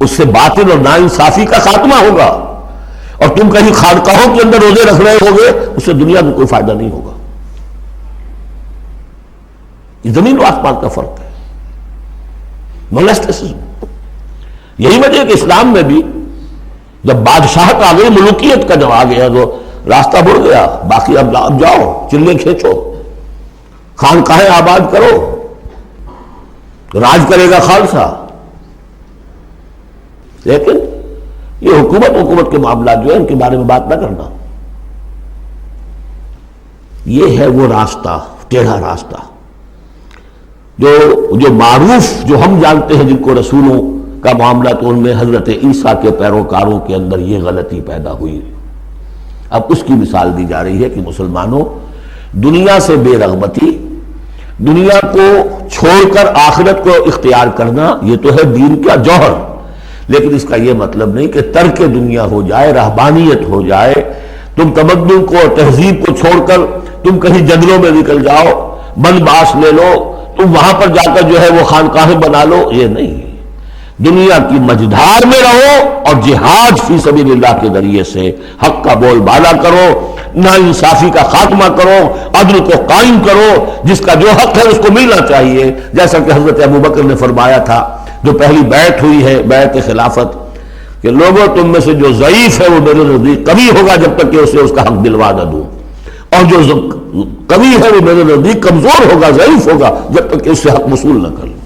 اس سے باطل اور ناانصافی کا خاتمہ ہوگا۔ اور تم کہیں خانقاہوں کے اندر روزے رکھ رہے ہوگے، اس سے دنیا میں کوئی فائدہ نہیں ہوگا۔ یہ زمین و آسمان کا فرق ہے، مونسٹسزم۔ یہی وجہ ہے کہ اسلام میں بھی جب بادشاہت آ گئی، ملوکیت کا جب آ گیا تو راستہ بڑھ گیا، باقی اب جاؤ چلے کھینچو، خانقاہیں آباد کرو، راج کرے گا خالصہ۔ لیکن یہ حکومت کے معاملات جو ہے ان کے بارے میں بات نہ کرنا، یہ ہے وہ راستہ، ٹیڑھا راستہ جو معروف، جو ہم جانتے ہیں، جن کو رسولوں کا معاملہ، تو ان میں حضرت عیسیٰ کے پیروکاروں کے اندر یہ غلطی پیدا ہوئی۔ اب اس کی مثال دی جا رہی ہے کہ مسلمانوں، دنیا سے بے رغبتی، دنیا کو چھوڑ کر آخرت کو اختیار کرنا، یہ تو ہے دین کا جوہر، لیکن اس کا یہ مطلب نہیں کہ ترک دنیا ہو جائے، رہبانیت ہو جائے، تم تمدن کو اور تہذیب کو چھوڑ کر تم کہیں جنگلوں میں نکل جاؤ، بن باس لے لو، تم وہاں پر جا کر جو ہے وہ خانقاہیں بنا لو، یہ نہیں۔ دنیا کی مجدھار میں رہو اور جہاد فی سبیل اللہ کے ذریعے سے حق کا بول بالا کرو، ناانصافی کا خاتمہ کرو، عدل کو قائم کرو، جس کا جو حق ہے اس کو ملنا چاہیے، جیسا کہ حضرت ابوبکر نے فرمایا تھا جو پہلی بیعت ہوئی ہے، بیعت خلافت، کہ لوگوں تم میں سے جو ضعیف ہے وہ میرے نزدیک کبھی ہوگا جب تک کہ اسے اس کا حق دلوا نہ دوں، اور جو قوی ہے وہ میرے نزدیک کمزور ہوگا، ضعیف ہوگا جب تک کہ اس سے حق وصول نہ کر لے۔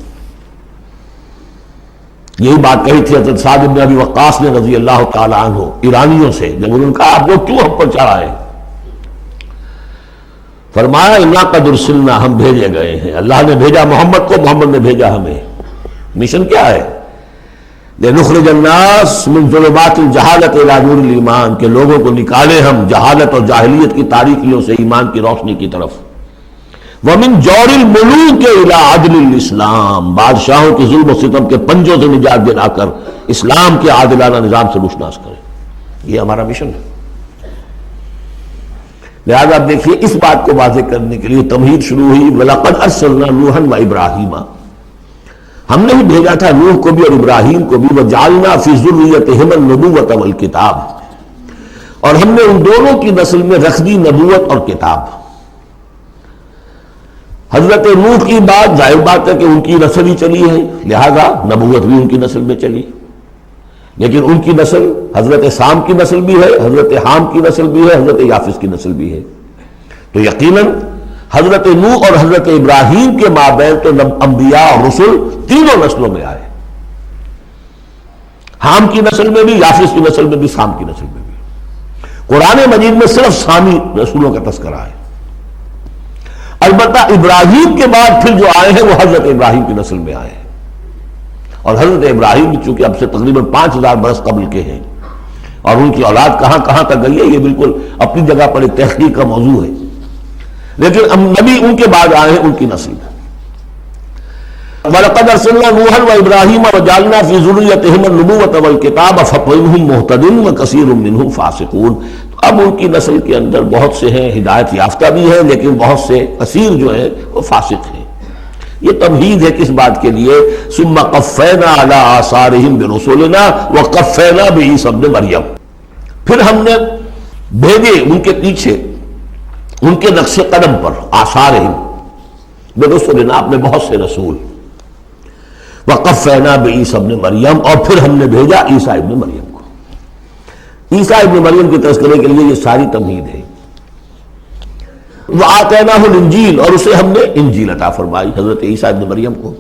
یہی بات کہی تھی حضرت سعد بن ابی وقاص نے رضی اللہ تعالی عنہ ایرانیوں سے، جب انہوں نے کہا آپ لوگ کیوں ہم پر چڑھائے؟ فرمایا انا قد ارسلنا، ہم بھیجے گئے ہیں، اللہ نے بھیجا محمد کو، محمد نے بھیجا ہمیں۔ مشن کیا ہے؟ لنخرج الناس من ظلمات الجہالت الی نور الایمان، کہ لوگوں کو نکالے ہم جہالت اور جاہلیت کی تاریکیوں سے ایمان کی روشنی کی طرف۔ ومن جور الملوک الی عدل الاسلام، بادشاہوں کے ظلم و ستم کے پنجوں سے نجات دلا کر اسلام کے عادلانہ نظام سے روشناس کریں، یہ ہمارا مشن ہے۔ لہذا آپ دیکھیے اس بات کو واضح کرنے کے لیے تمہید شروع ہوئی، وَلَقَدْ أَرْسَلْنَا نُوحًا وَإِبْرَاهِيمَ، ہم نے ہی بھیجا تھا نوح کو بھی اور ابراہیم کو بھی، وَجَعَلْنَا فِي ذُرِّيَّتِهِمَا النُّبُوَّةَ وَالْكِتَابَ، اور ہم نے ان دونوں کی نسل میں رکھ دی نبوت اور کتاب۔ حضرت نوح کی بات ظاہر بات ہے کہ ان کی نسل ہی چلی ہے، لہذا نبوت بھی ان کی نسل میں چلی، لیکن ان کی نسل حضرت سام کی نسل بھی ہے، حضرت حام کی نسل بھی ہے، حضرت یافس کی نسل بھی ہے، تو یقیناً حضرت نوح اور حضرت ابراہیم کے مابین تو انبیاء اور رسل تینوں نسلوں میں آئے، حام کی نسل میں بھی، یافس کی نسل میں بھی، سام کی نسل میں بھی۔ قرآن مجید میں صرف سامی رسولوں کا تذکرہ ہے، البتہ ابراہیم کے بعد پھر جو آئے ہیں وہ حضرت ابراہیم کی نسل میں آئے ہیں، اور حضرت ابراہیم چونکہ اب سے تقریباً 5000 برس قبل کے ہیں، اور ان کی اولاد کہاں کہاں تک گئی ہے یہ بالکل اپنی جگہ پر ایک تحقیق کا موضوع ہے، لیکن اب نبی ان کے بعد آئے ہیں ان کی نسل میں۔ وَلَقَدْ أَرْسَلْنَا نُوحًا وَإِبْرَاهِيمَ وَجَعَلْنَا فِي ذُرِّيَّتِهِمَا النُّبُوَّةَ وَالْكِتَابَ فَمِنْهُمْ مُهْتَدٍ وَكَثِيرٌ مِّنْهُمْ فَاسِقُونَ، تو اب ان کی نسل کے اندر بہت سے ہیں ہدایت یافتہ بھی ہیں، لیکن بہت سے کثیر جو ہیں وہ فاسق ہیں۔ یہ تمہید ہے کس بات کے لیے؟ ثُمَّ قَفَّيْنَا عَلَىٰ آثَارِهِمْ بِرُسُلِنَا وَقَفَّيْنَا بِعِيسَىٰ ابْنِ مَرْيَمَ، پھر ہم نے بھیجے ان کے پیچھے ان کے نقش قدم پر، آثارہم برسلنا، اپنے بہت سے رسول، وقفینا بعیسیٰ ابن مریم، اور پھر ہم نے بھیجا عیسیٰ ابن مریم کو۔ عیسیٰ ابن مریم کے تذکرے کے لیے یہ ساری تمہید ہے۔ وآتیناہ الانجیل، اور اسے ہم نے انجیل عطا فرمائی حضرت عیسیٰ ابن مریم کو۔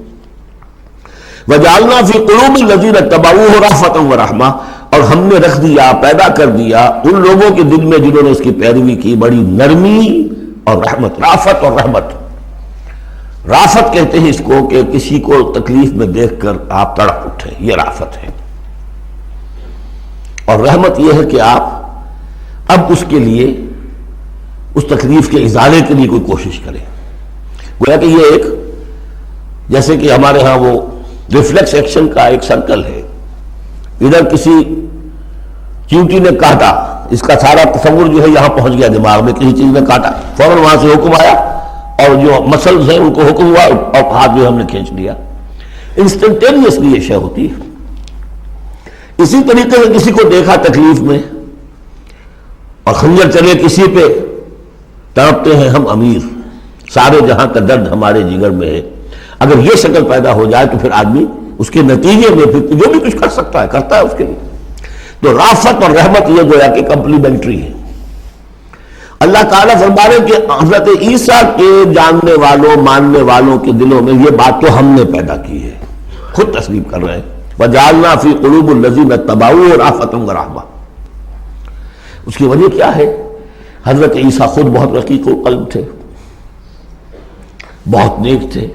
وجعلنا فی قلوب الذین اتبعوہ رأفۃ ورحمہ، اور ہم نے رکھ دیا، پیدا کر دیا ان لوگوں کے دل میں جنہوں نے اس کی پیروی کی، بڑی نرمی اور رحمت، رافت اور رحمت۔ رافت کہتے ہیں اس کو کہ کسی کو تکلیف میں دیکھ کر آپ تڑپ اٹھیں، یہ رافت ہے، اور رحمت یہ ہے کہ آپ اب اس کے لیے اس تکلیف کے ازالے کے لیے کوئی کوشش کریں۔ گویا کہ یہ ایک جیسے کہ ہمارے ہاں وہ ریفلیکس ایکشن کا ایک سرکل ہے، ادھر کسی چیونٹی نے کاٹا، اس کا سارا تصور جو ہے یہاں پہنچ گیا دماغ میں، کسی چیز نے کاٹا، فوراً وہاں سے حکم آیا اور جو مسلز ہیں ان کو حکم ہوا اور ہاتھ جو ہم نے کھینچ لیا، انسٹنٹینیسلی یہ شے ہوتی ہے۔ اسی طریقے سے کسی کو دیکھا تکلیف میں اور خنجر چلے کسی پہ، تڑپتے ہیں ہم امیر، سارے جہاں کا درد ہمارے جگر میں ہے، اگر یہ شکل پیدا ہو جائے تو پھر آدمی اس کے نتیجے میں پھر جو بھی کچھ کر سکتا ہے کرتا ہے اس کے لیے۔ تو رافت اور رحمت یہ گویا کہ کمپلیمنٹری ہے۔ اللہ تعالیٰ فرما رہے کہ حضرت عیسیٰ کے جاننے والوں ماننے والوں کے دلوں میں یہ بات تو ہم نے پیدا کی ہے، خود تسلیم کر رہے ہیں۔ وَجَعَلْنَا فِي قُلُوبِ الَّذِينَ اتَّبَعُوهُ رَأْفَةً وَرَحْمَةً، اس کی وجہ کیا ہے؟ حضرت عیسیٰ خود بہت رقیق القلب تھے، بہت نیک تھے،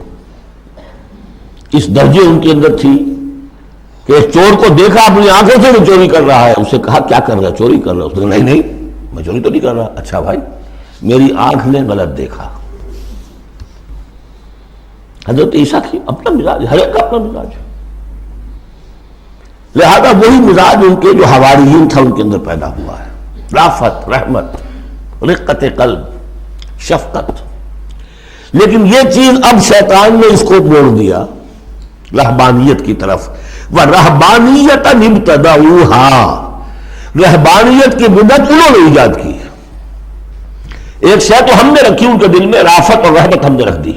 اس درجے ان کے اندر تھی کہ ایک چور کو دیکھا اپنی آنکھوں سے وہ چوری کر رہا ہے، اسے کہا کیا کر رہا ہے؟ چوری کر رہا ہے۔ اس نے کہا نہیں میں چوری تو نہیں کر رہا۔ اچھا بھائی میری آنکھ نے غلط دیکھا۔ حضرت عیسیٰ کی اپنا مزاج، ہر ایک کا اپنا مزاج ہے، لہذا وہی مزاج ان کے جو حواریین تھا ان کے اندر پیدا ہوا ہے، رافت، رحمت، رقت قلب، شفقت۔ لیکن یہ چیز اب شیطان نے اس کو موڑ دیا رہبانیت کی طرف۔ وَرَهْبَانِيَّةً ابْتَدَعُوهَا، رہبانیت کی بدعت انہوں نے ایجاد کی ہے۔ ایک شے تو ہم نے رکھی ان کے دل میں، رافت اور رحمت ہم نے رکھ دی۔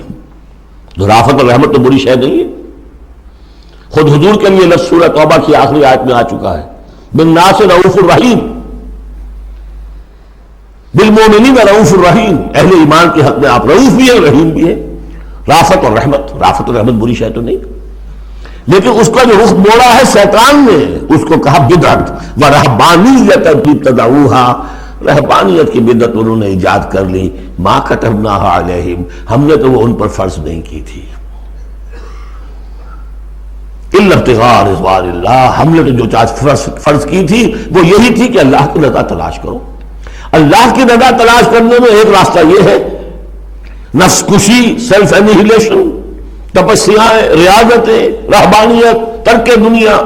تو رافت اور رحمت تو بری شے نہیں ہے، خود حضور کے لیے لفظ سورہ توبہ کی آخری آیت میں آ چکا ہے، بالناس رؤوف الرحیم۔ بالمومنین رؤوف الرحیم، اہل ایمان کے حق میں آپ رؤوف بھی ہیں رحیم بھی ہیں۔ رافت اور رحمت، رافت اور رحمت بری شے تو نہیں، لیکن اس کا جو رخ موڑا ہے شیطان نے، اس کو کہا بدعت ورہبانیت ابتدعوہا، رہبانیت کی بدعت انہوں نے ایجاد کر لی، ما کتبناہا علیہم، ہم نے تو وہ ان پر فرض نہیں کی تھی، الا ابتغاء رضوان اللہ، ہم نے تو جو چیز فرض کی تھی وہ یہی تھی کہ اللہ کی رضا تلاش کرو۔ اللہ کی رضا تلاش کرنے میں ایک راستہ یہ ہے، نفس کشی، سیلف انہیلیشن، تپسیاں، ریاضتیں، رہبانیت، ترک دنیا،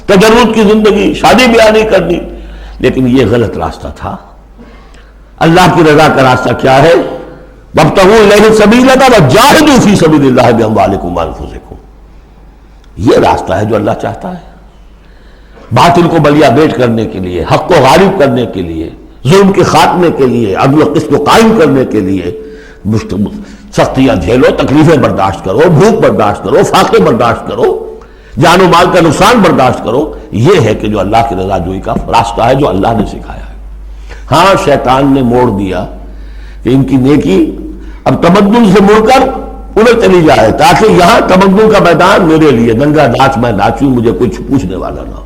تجرد کی زندگی، شادی بیاہ نہیں کرنی، لیکن یہ غلط راستہ تھا۔ اللہ کی رضا کا راستہ کیا ہے؟ وابتغوا الیہ السبیل وجاہدوا فی سبیل اللہ باموالکم وانفسکم، یہ راستہ ہے جو اللہ چاہتا ہے، باطل کو بلیا بیٹ کرنے کے لیے، حق کو غالب کرنے کے لیے، ظلم کے خاتمے کے لیے، عدل و قسط کو قائم کرنے کے لیے سختیاں جھیلو، تکلیفیں برداشت کرو، بھوک برداشت کرو، فاقے برداشت کرو، جان و مال کا نقصان برداشت کرو، یہ ہے کہ جو اللہ کی رضا جوئی کا راستہ ہے جو اللہ نے سکھایا ہے۔ ہاں شیطان نے موڑ دیا کہ ان کی نیکی اب تمدن سے مڑ کر ادھر چلی جائے، تاکہ یہاں تمدن کا میدان میرے لیے ننگا ناچ میں ناچوں، مجھے کچھ پوچھنے والا نہ ہو۔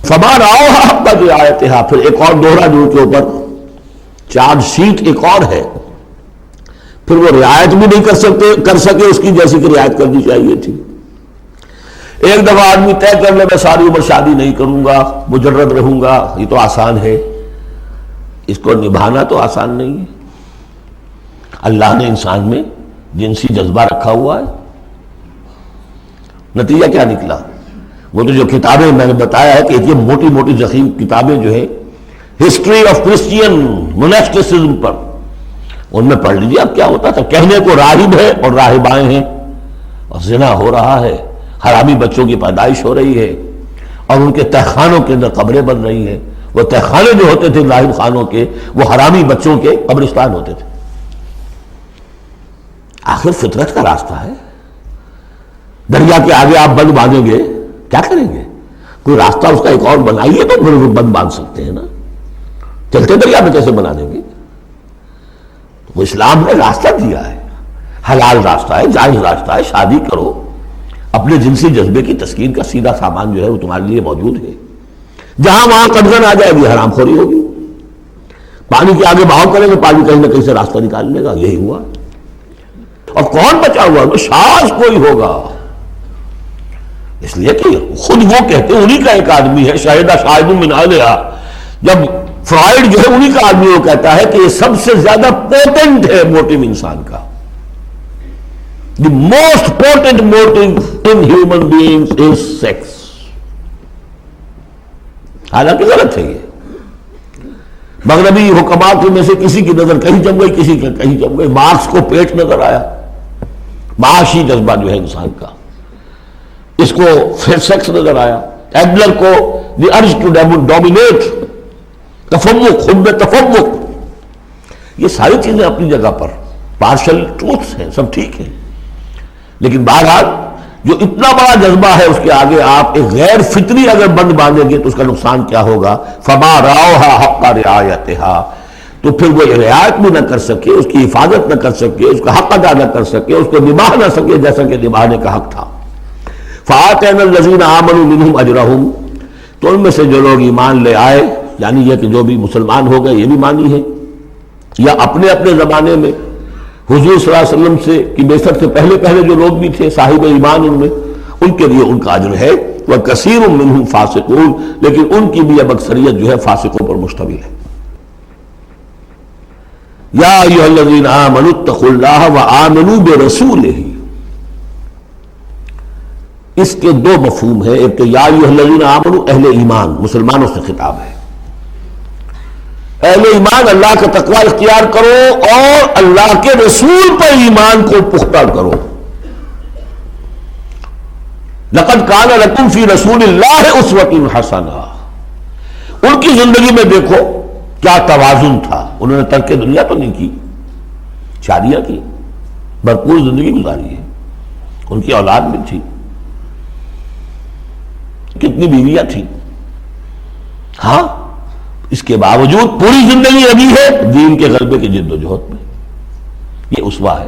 فما رعوها حق رعایتها، پھر ایک اور دوہرا جو کے اوپر چارج شیٹ ایک اور ہے، پھر وہ رعایت بھی نہیں کر سکے اس کی جیسی کہ رعایت کرنی چاہیے تھی۔ ایک دفعہ آدمی طے کر لے میں ساری عمر شادی نہیں کروں گا، مجرد رہوں گا، یہ تو آسان ہے، اس کو نبھانا تو آسان نہیں ہے۔ اللہ نے انسان میں جنسی جذبہ رکھا ہوا ہے، نتیجہ کیا نکلا؟ وہ تو جو کتابیں میں نے بتایا ہے کہ یہ موٹی موٹی ضخیم کتابیں جو ہے ہسٹری آف کرسچین موناسٹسزم پر، ان میں پڑھ لیجیے اب کیا ہوتا تھا۔ کہنے کو راہب ہے اور راہبائیں ہیں، اور زنا ہو رہا ہے، حرامی بچوں کی پیدائش ہو رہی ہے، اور ان کے تہخانوں کے اندر قبریں بن رہی ہیں۔ وہ تہخانے جو ہوتے تھے راہب خانوں کے، وہ حرامی بچوں کے قبرستان ہوتے تھے۔ آخر فطرت کا راستہ ہے، دریا کے آگے آپ بند باندھیں گے کیا کریں گے؟ کوئی راستہ اس کا ایک اور بنائیے تو پھر بند باندھ سکتے ہیں نا، چلتے دریا میں کیسے بنا دیں گے؟ وہ اسلام نے راستہ دیا ہے، حلال راستہ ہے، جائز راستہ ہے، شادی کرو، اپنے جنسی جذبے کی تسکین کا سیدھا سامان جو ہے وہ تمہارے لیے موجود ہے۔ جہاں وہاں قبضن آ جائے گی حرام خوری ہوگی، پانی کے آگے بہاؤ کریں گے، پانی کہیں نہ کہیں سے راستہ نکال لے گا، یہی ہوا۔ اور کون بچا ہوا ہے؟ شاذ کوئی ہوگا، اس لیے کہ خود وہ کہتے ہیں، انہی کا ایک آدمی ہے، شاہدہ شاہد من اہلہا، جب فرائڈ جو ہے انہی کا آدمی وہ کہتا ہے کہ یہ سب سے زیادہ پوٹنٹ ہے موٹیو انسان کا، the most potent motive in human beings is sex۔ حالانکہ غلط ہے یہ، مغربی حکمات میں سے کسی کی نظر کہیں جم گئی، کسی کی کہیں جم گئی، مارکس کو پیٹ نظر آیا، معاشی جذبہ جو ہے انسان کا، اس کو سیکس نظر آیا، ایڈلر کو دی ارج ٹو ڈومینیٹ، تفوق، خود میں تفوق، یہ ساری چیزیں اپنی جگہ پر پارشل ٹروتھس ہیں، سب ٹھیک ہے، لیکن بہرحال جو اتنا بڑا جذبہ ہے اس کے آگے آپ ایک غیر فطری اگر بند باندھیں گے تو اس کا نقصان کیا ہوگا؟ فما رعوها حق رعایتها، تو پھر وہ رعایت بھی نہ کر سکے، اس کی حفاظت نہ کر سکے، اس کا حق ادا نہ کر سکے، اس کو نبھا نہ سکے جیسا کہ نبھانے کا حق تھا۔ فآتینا الذین آمنوا منہم اجرہم، تو ان میں سے جو لوگ ایمان لے آئے، یعنی یہ کہ جو بھی مسلمان ہو گئے، یہ بھی مانی ہے، یا اپنے اپنے زمانے میں حضور صلی اللہ علیہ وسلم سے کی بعثت سے پہلے جو لوگ بھی تھے صاحب ایمان ان میں، ان کے لیے ان کا اجر ہے۔ وَكَثِيرٌ مِّنْهُمْ فَاسِقُونَ، لیکن ان کی بھی اب اکثریت جو ہے فاسقوں پر مشتمل ہے۔ یا ایھا الذین آمنوا اتقوا اللہ وآمنوا برسولہ، اس کے دو مفہوم ہیں، ایک تو یا ایھا الذین آمنوا اہل ایمان، مسلمانوں سے خطاب ہے، اہل ایمان اللہ کا تقوی اختیار کرو اور اللہ کے رسول پر ایمان کو پختہ کرو۔ لقد کان لکم فی رسول اللہ اسوۃ حسنہ، ان کی زندگی میں دیکھو کیا توازن تھا، انہوں نے ترک دنیا تو نہیں کی، شادیاں کی، بھرپور زندگی گزاری ہے، ان کی اولاد بھی تھی، کتنی بیویاں تھیں، ہاں اس کے باوجود پوری زندگی لگی ہے دین کے غلبے کی جد و جہد میں. یہ اسوہ ہے،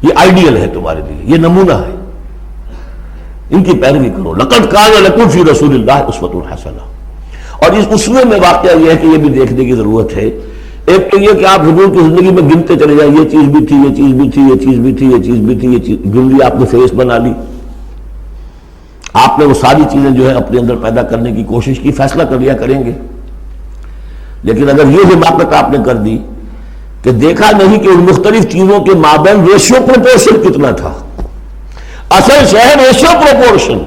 یہ آئیڈیل ہے تمہارے لیے، یہ نمونہ ہے، ان کی پیروی کرو. لقد کان لکم فی رسول اللہ اسوۃ حسنہ. اور اس اسوے میں واقعہ یہ ہے کہ یہ بھی دیکھنے کی ضرورت ہے. ایک تو یہ کہ آپ حضور کی زندگی میں گنتے چلے جائیں، یہ چیز بھی تھی، یہ چیز بھی تھی، یہ چیز بھی تھی، یہ چیز بھی تھی، یہ چیز گن لی، آپ نے فیس بنا لی، آپ نے وہ ساری چیزیں جو ہے اپنے اندر پیدا کرنے کی کوشش کی، فیصلہ کر لیا کریں گے. لیکن اگر یہ حماقت آپ نے کر دی کہ دیکھا نہیں کہ ان مختلف چیزوں کے مابین ریشیو پروپورشن کتنا تھا. اصل شہر ریشیو پروپورشن،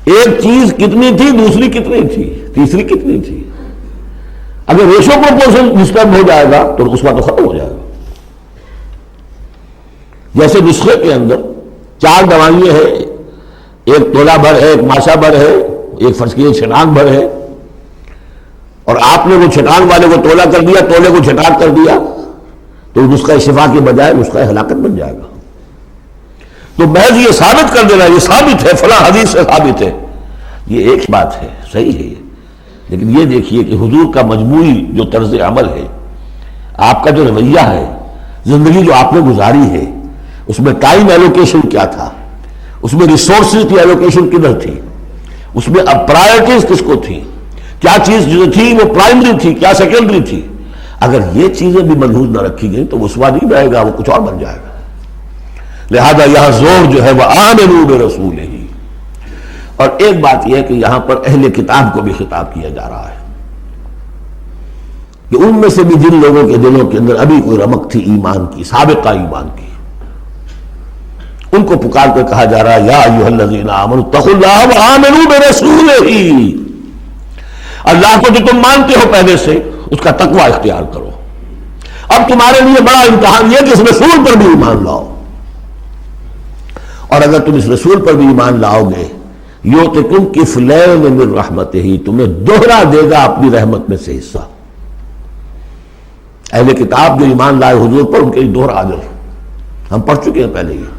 ایک چیز کتنی تھی، دوسری کتنی تھی، تیسری کتنی تھی. اگر ریشیو پروپورشن ڈسٹرب ہو جائے گا تو اس کا تو ختم ہو جائے گا. جیسے نسخے کے اندر 4 دوائیاں ہیں، ایک تولہ بھر ہے، ایک ماشا بھر ہے، ایک فرض کیجیے چھٹانگ بھر ہے، اور آپ نے وہ چھٹانگ والے کو تولہ کر دیا، تولے کو چھٹانگ کر دیا، تو نسخہ شفا کے بجائے نسخہ ہلاکت بن جائے گا. تو محض یہ ثابت کر دینا، یہ ثابت ہے، فلاں حدیث سے ثابت ہے، یہ ایک بات ہے، صحیح ہے. لیکن یہ دیکھیے کہ حضور کا مجموعی جو طرز عمل ہے، آپ کا جو رویہ ہے، زندگی جو آپ نے گزاری ہے، اس میں ٹائم ایلوکیشن کیا تھا، اس میں ریسورسز کی ایلوکیشن کدھر تھی، اس میں اب پرائرٹیز کس کو تھی، کیا چیز جو تھی وہ پرائمری تھی، کیا سیکنڈری تھی. اگر یہ چیزیں بھی ملحوظ نہ رکھی گئی تو وہ اسوہ نہیں رہے گا، وہ کچھ اور بن جائے گا. لہذا یہاں زور جو ہے وہ آمنوا برسولہ. اور ایک بات یہ ہے کہ یہاں پر اہل کتاب کو بھی خطاب کیا جا رہا ہے کہ ان میں سے بھی جن لوگوں کے دلوں کے اندر ابھی کوئی رمق تھی ایمان کی، سابقہ ایمان کی، ان کو پکار کر کہا جا رہا ہے یا ایھا الذین آمنوا اتقوا اللہ وآمنوا برسولہ. اللہ کو جو تم مانتے ہو پہلے سے، اس کا تقوی اختیار کرو. اب تمہارے لیے بڑا امتحان یہ کہ اس رسول پر بھی ایمان لاؤ، اور اگر تم اس رسول پر بھی ایمان لاؤ گے یؤتکم کفلین من رحمتہ، تمہیں دوہرا دے گا اپنی رحمت میں سے حصہ. اہل کتاب جو ایمان لائے حضور پر، ان کے لیے دوہرا اجر ہم پڑھ چکے ہیں پہلے، یہ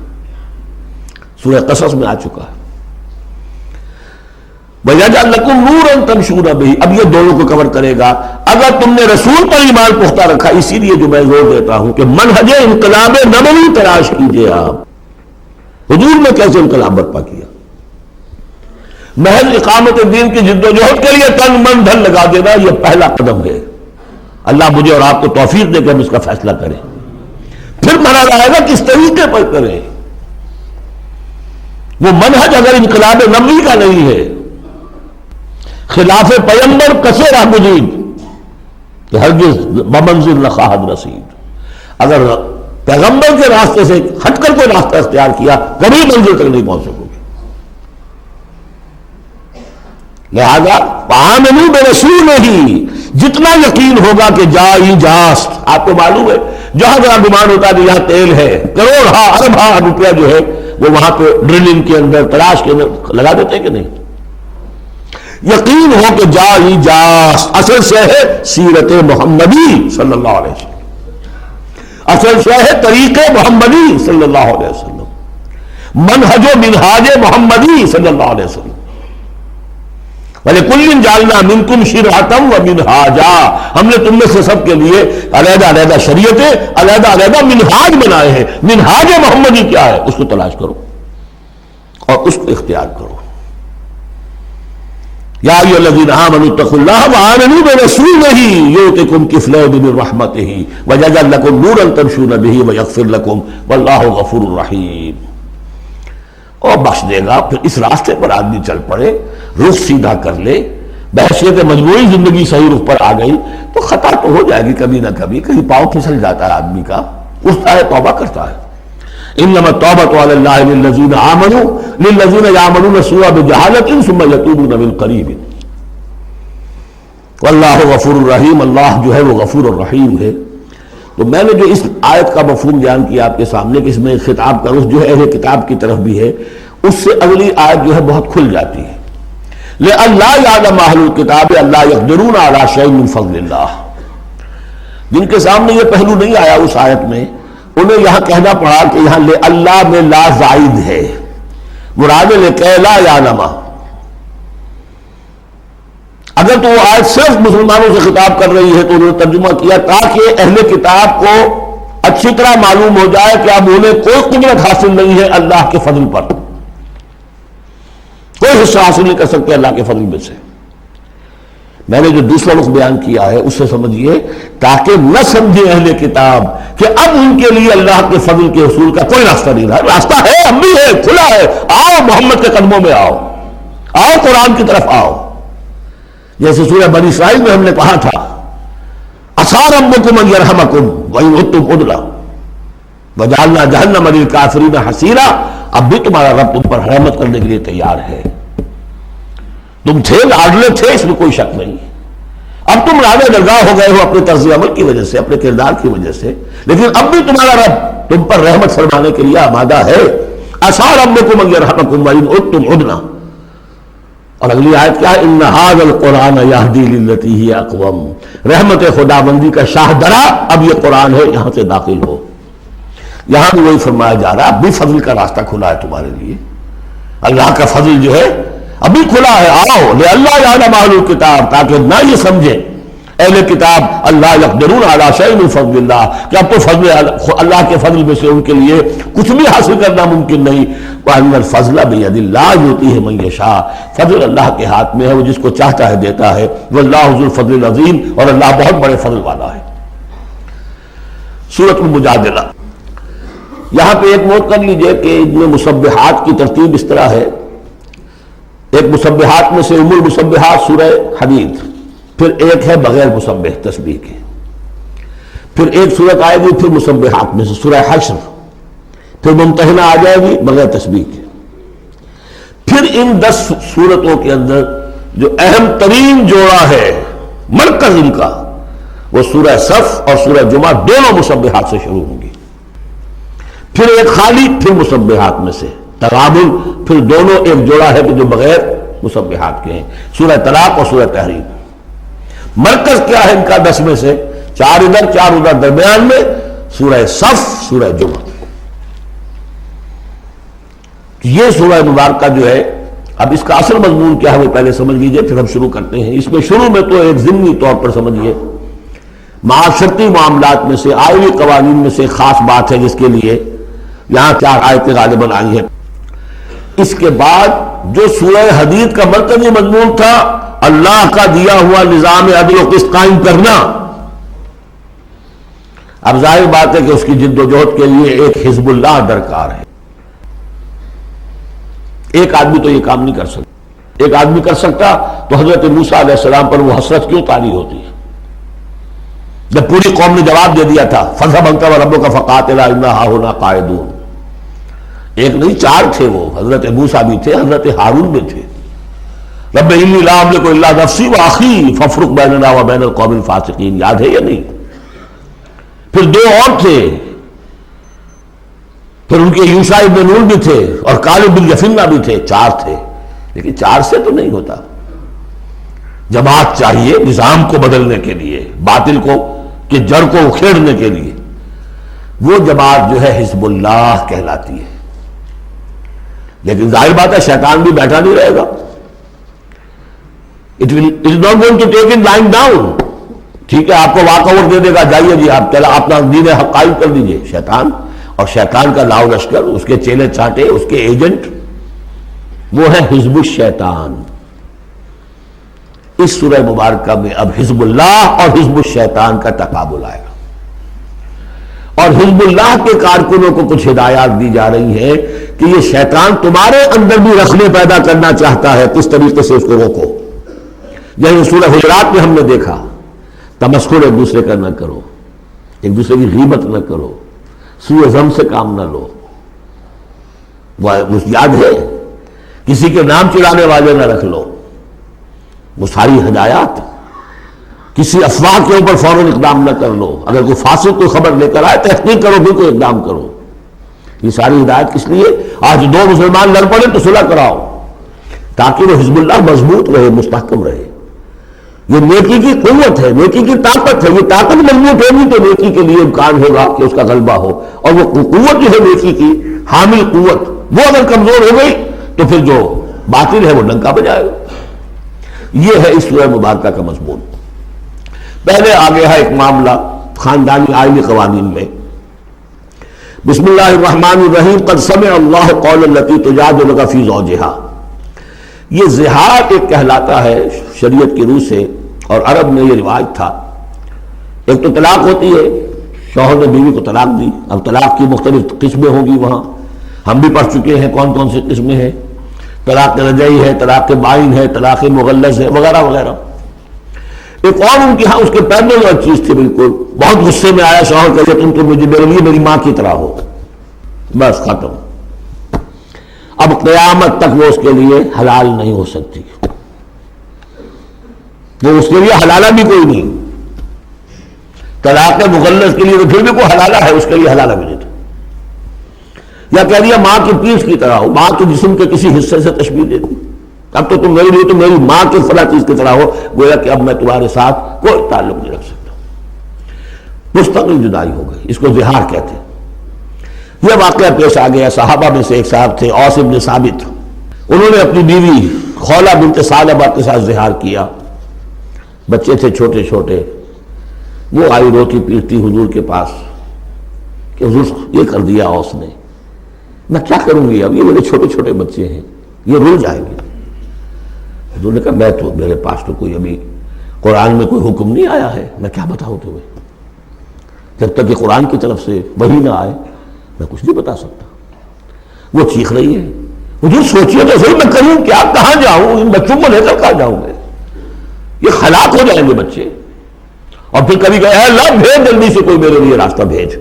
سورہ قصص میں آ چکا ہے. وَيَجْعَلْ لَكُمْ نُورًا تَمْشُونَ بِهِ. اب یہ دونوں کو کور کرے گا. اگر تم نے رسول پر ایمان پختہ رکھا، اسی لیے جو میں زور دیتا ہوں کہ منہج انقلاب نبوی تلاش کیجئے. آپ حضور نے کیسے انقلاب برپا کیا؟ محض اقامت دین کی جد و جہد کے لیے تن من دھن لگا دینا، یہ پہلا قدم ہے. اللہ مجھے اور آپ کو توفیق دے کہ ہم اس کا فیصلہ کریں. پھر مرا رہے گا کس طریقے پر کریں. وہ منہج اگر انقلاب نبوی کا نہیں ہے، خلاف پیمبر کسے راہ گزید کہ ہرگز بمنزل نخواہد رسید. اگر پیغمبر کے راستے سے ہٹ کر کوئی راستہ اختیار کیا، کبھی منزل تک نہیں پہنچ سکو گے. لہذا آمنوا برسولہ، جتنا یقین ہوگا کہ جائی جاست. آپ کو معلوم ہے جہاں جہاں گمان ہوتا ہے کہ یہاں تیل ہے، کروڑ ارب روپیہ جو ہے وہ وہاں پہ ڈرلنگ کے اندر، تلاش کے اندر لگا دیتے کہ نہیں. یقین ہو کہ جائی جاست. اصل سے ہے سیرت محمدی صلی اللہ علیہ وسلم، اصل سے ہے طریق محمدی صلی اللہ علیہ وسلم، منہج و منہاج محمدی صلی اللہ علیہ وسلم. وَلِكُلٍّ جَعَلْنَا مِنْكُمْ شِرْعَةً وَمِنْهَاجًا. ہم نے تم میں سے سب کے لیے علیحدہ علیحدہ شریعتیں، علیحدہ علیحدہ منہاج بنائے ہیں. منہاج محمدی کیا ہے؟ اس کو تلاش کرو اور اس کو اختیار کرو. یا ایھا الذین آمنوا اتقوا اللہ وآمنوا برسولہ یؤتکم کفلین من رحمتہ ویجعل لکم نورا تمشون بہ ویغفر لکم واللہ غفور رحیم. اور بخش دے گا. پھر اس راستے پر آدمی چل پڑے، رخ سیدھا کر لے. بحیثیت مجموعی زندگی صحیح رخ پر آ گئی تو خطا تو ہو جائے گی کبھی نہ کبھی، کہیں پاؤں پھسل جاتا ہے آدمی کا، اٹھتا ہے توبہ کرتا ہے. انما التوبۃ علی اللہ للذین آمنوا للذین یعملون السوء بجہالۃ ثم یتوبون من قریب واللہ غفور الرحیم. اللہ جو ہے وہ غفور الرحیم ہے. تو میں نے جو اس آیت کا مفہوم بیان کیا آپ کے سامنے کہ اس میں خطاب کا رخ جو ہے اہل کتاب کی طرف بھی ہے، اس سے اگلی آیت جو ہے بہت کھل جاتی ہے. لئلا یعلم اہل الکتاب الا یقدرون علی شیء من فضل اللہ. جن کے سامنے یہ پہلو نہیں آیا اس آیت میں، انہیں یہاں کہنا پڑا کہ یہاں اللہ میں لا زائد ہے، مراد لکیلا یعلم. اگر تو وہ آیت صرف مسلمانوں سے خطاب کر رہی ہے تو انہوں نے ترجمہ کیا تاکہ اہل کتاب کو اچھی طرح معلوم ہو جائے کہ اب انہیں کوئی قدرت حاصل نہیں ہے اللہ کے فضل پر، کوئی حصہ حاصل نہیں کر سکتے اللہ کے فضل میں سے۔ میں نے جو دوسرا رخ بیان کیا ہے اس سے سمجھیے تاکہ نہ سمجھے اہل کتاب کہ اب ان کے لیے اللہ کے فضل کے حصول کا کوئی راستہ نہیں رہا۔ راستہ ہے، اب بھی ہے، کھلا ہے، آؤ محمد کے قدموں میں آؤ، آؤ قرآن کی طرف آؤ۔ جیسے سورہ بنی اسرائیل میں ہم نے کہا تھا عسیٰ ربکم ان یرحمکم وان عدتم عدلا وجعلنا جہنم للکافرین حصیرا، اب بھی تمہارا رب تم پر رحمت کرنے کے لیے تیار ہے۔ تم تھے، لاڈلے تھے، اس میں کوئی شک نہیں، اب تم راوے درگاہ ہو گئے ہو اپنے طرز عمل کی وجہ سے، اپنے کردار کی وجہ سے، لیکن اب بھی تمہارا رب تم پر رحمت فرمانے کے لیے آمادہ ہے۔ عسیٰ ربکم ان یرحمکم وان عدتم عدنا۔ اور اگلی آیت کیا ہے؟ ان ھذا القرآن یہدی للتی ہی اقوم، رحمت خداوندی کا شاہ درا اب یہ قرآن ہے، یہاں سے داخل ہو۔ یہاں بھی وہی فرمایا جا رہا ہے اب بھی فضل کا راستہ کھلا ہے تمہارے لیے، اللہ کا فضل جو ہے ابھی کھلا ہے، آؤ لِأَلَّا يَعْلَمَ أَهْلُ الْكِتَابِ، تاکہ نہ یہ سمجھے اہل کتاب اللہ يقدرون علی شیء من فضل اللہ کہ اب تو فضل اللہ کے فضل میں سے ان کے لیے کچھ بھی حاصل کرنا ممکن نہیں۔ وَأَنَّ الْفَضْلَ بِيَدِ اللَّهِ يُؤْتِيهِ مَن يَشَاءُ، فضل اللہ کے ہاتھ میں ہے، وہ جس کو چاہتا ہے دیتا ہے۔ وَاللَّهُ ذُو الْفَضْلِ الْعَظِيمِ، اور اللہ بہت بڑے فضل والا ہے۔ سورۃ المجادلہ، یہاں پہ ایک نوٹ کر لیجئے کہ ان میں مسبحات کی ترتیب اس طرح ہے، ایک مسبحات میں سے ام المسبحات سورہ حدید، پھر ایک ہے بغیر مسبح تسبیح کے، پھر ایک صورت آئے گی پھر مسبحات میں سے سورہ حشر، پھر ممتحنہ آ جائے گی بغیر تسبیح کے، پھر ان 10 صورتوں کے اندر جو اہم ترین جوڑا ہے مرکز ان کا وہ سورہ صف اور سورہ جمعہ دونوں مسبحات سے شروع ہوں گی، پھر ایک خالی پھر مسبحات میں سے تغابن، پھر دونوں ایک جوڑا ہے کہ جو بغیر مسبحات کے ہیں، سورہ طلاق اور سورہ تحریم۔ مرکز کیا ہے ان کا 10 میں سے؟ 4 ادھر 4 ادھر، درمیان میں سورہ صف سورہ جمعہ۔ یہ سورہ مبارکہ جو ہے، اب اس کا اصل مضمون کیا ہے وہ پہلے سمجھ لیجئے پھر ہم شروع کرتے ہیں۔ اس میں شروع میں تو ایک ضمنی طور پر سمجھیے معاشرتی معاملات میں سے آئلی قوانین میں سے خاص بات ہے جس کے لیے یہاں 4 آیتیں غالباً آئی ہیں۔ اس کے بعد جو سورہ حدید کا مرکزی مضمون تھا اللہ کا دیا ہوا نظام عدل و قسط قائم کرنا، اب ظاہر بات ہے کہ اس کی جد و جہد کے لیے ایک حزب اللہ درکار ہے۔ ایک آدمی تو یہ کام نہیں کر سکتا، ایک آدمی کر سکتا تو حضرت موسیٰ علیہ السلام پر وہ حسرت کیوں طاری ہوتی ہے جب پوری قوم نے جواب دے دیا تھا فَاذْهَبْ أَنْتَ وَرَبُّكَ فَقَاتِلَا إِنَّا هَاهُنَا قَاعِدُونَ۔ ایک نہیں 4 تھے، وہ حضرت موسیٰ بھی تھے، حضرت ہارون بھی تھے۔ رب انی لا املک الا نفسی واخی فافرق بیننا وبین القوم الفاسقین، یاد ہے یا نہیں؟ پھر 2 اور تھے، پھر ان کے یوشع ابن نون بھی تھے اور کالب بن یفنہ بھی تھے، 4 تھے، لیکن 4 سے تو نہیں ہوتا، جماعت چاہیے نظام کو بدلنے کے لیے، باطل کو کہ جڑ کو اکھیڑنے کے لیے۔ وہ جماعت جو ہے حزب اللہ کہلاتی ہے، لیکن ظاہر بات ہے شیطان بھی بیٹھا نہیں رہے گا، it is not going to take it lying down۔ ٹھیک ہے آپ کو واک اوور دے دے گا، جائیے جی آپ چلا اپنا دین حق قائم کر دیجئے، شیطان اور شیطان کا لاؤ لشکر، اس کے چیلے چانٹے، اس کے ایجنٹ، وہ ہے حزب الشیطان۔ اس سورہ مبارکہ میں اب حزب اللہ اور حزب الشیطان کا تقابل آئے گا، اور حزب اللہ کے کارکنوں کو کچھ ہدایات دی جا رہی ہیں کہ یہ شیطان تمہارے اندر بھی رخنے پیدا کرنا چاہتا ہے، کس طریقے سے اس کو روکو۔ جیسے سورہ حجرات میں ہم نے دیکھا تمسخر ایک دوسرے کا نہ کرو، ایک دوسرے کی غیبت نہ کرو، سوء ظن سے کام نہ لو، وہ یاد ہے کسی کے نام چڑھانے والے نہ رکھ لو، وہ ساری ہدایات۔ کسی افواہ کے اوپر فوراً اقدام نہ کر لو، اگر کوئی فاسق کوئی خبر لے کر آئے تحقیق کرو پھر کوئی اقدام کرو۔ یہ ساری ہدایت کس لیے؟ آج 2 مسلمان لڑ پڑے تو صلح کراؤ، تاکہ وہ حزب اللہ مضبوط رہے، مستحکم رہے۔ یہ نیکی کی قوت ہے، نیکی کی طاقت ہے، یہ طاقت مضبوط ہوگی تو نیکی کے لیے امکان ہوگا کہ اس کا غلبہ ہو، اور وہ قوت جو ہے نیکی کی حامل قوت، وہ اگر کمزور ہو گئی تو پھر جو باطل ہے وہ ڈنکا بجائے گا۔ یہ ہے اس سورہ مبارکہ کا مضمون۔ پہلے آگے ہے ایک معاملہ خاندانی آئینی قوانین میں۔ بسم اللہ الرحمن الرحیم، قد سمع اللہ قول التی تجادلک فی زوجہا۔ یہ زہار ایک کہلاتا ہے شریعت کی روح سے، اور عرب میں یہ رواج تھا۔ ایک تو طلاق ہوتی ہے، شوہر نے بیوی کو طلاق دی، اب طلاق کی مختلف قسمیں ہوں گی، وہاں ہم بھی پڑھ چکے ہیں کون کون سی قسمیں ہیں۔ طلاق رجعی ہے، طلاق بائن ہے، طلاق مغلظ ہے، وغیرہ وغیرہ۔ ایک اور ان کے ہاں اس کے پہلے جو چیز تھی، بالکل بہت غصے میں آیا شوہر کہ تم تو مجھے میرے لیے میری ماں کی طرح ہو، بس ختم۔ اب قیامت تک وہ اس کے لیے حلال نہیں ہو سکتی، وہ اس کے لیے حلالہ بھی کوئی نہیں۔ طلاق مغلظ کے لیے تو پھر بھی کوئی حلالہ ہے، اس کے لیے حلالہ بھی نہیں تھا۔ یا کہہ دیا ماں کی پیٹھ کی طرح ہو، ماں کے جسم کے کسی حصے سے تشبیہ دے دی، اب تو تم میری لیے تو میری ماں کے فلاں چیز کی طرح ہو، گویا کہ اب میں تمہارے ساتھ کوئی تعلق نہیں رکھ سکتا، مستقل جدائی ہو گئی۔ اس کو زہار کہتے ہیں۔ یہ واقعہ پیش آ گیا، صحابہ میں سے ایک صاحب تھے اوس بن ثابت، انہوں نے اپنی بیوی خولہ بنت ثعلبہ کے ساتھ زہار کیا، بچے تھے چھوٹے چھوٹے۔ وہ آئی روتی پیٹتی حضور کے پاس کہ حضور یہ کر دیا اوس نے، میں کیا کروں گی، اب یہ میرے چھوٹے چھوٹے بچے ہیں، یہ رول جائیں گے۔ حضور نے کہا میرے پاس تو کوئی ابھی قرآن میں کوئی حکم نہیں آیا ہے، میں کیا بتاؤں تمہیں، جب تک کہ قرآن کی طرف سے وحی نہ آئے میں کچھ نہیں بتا سکتا۔ وہ چیخ رہی ہے، حضور سوچیے تو صحیح میں کروں کیا، کہاں جاؤں، ان بچوں کو لے کر کہاں جاؤں میں، یہ ہلاک ہو جائیں گے بچے۔ اور پھر کبھی کہا اے اللہ بھیج جلدی سے کوئی میرے لیے راستہ بھیج۔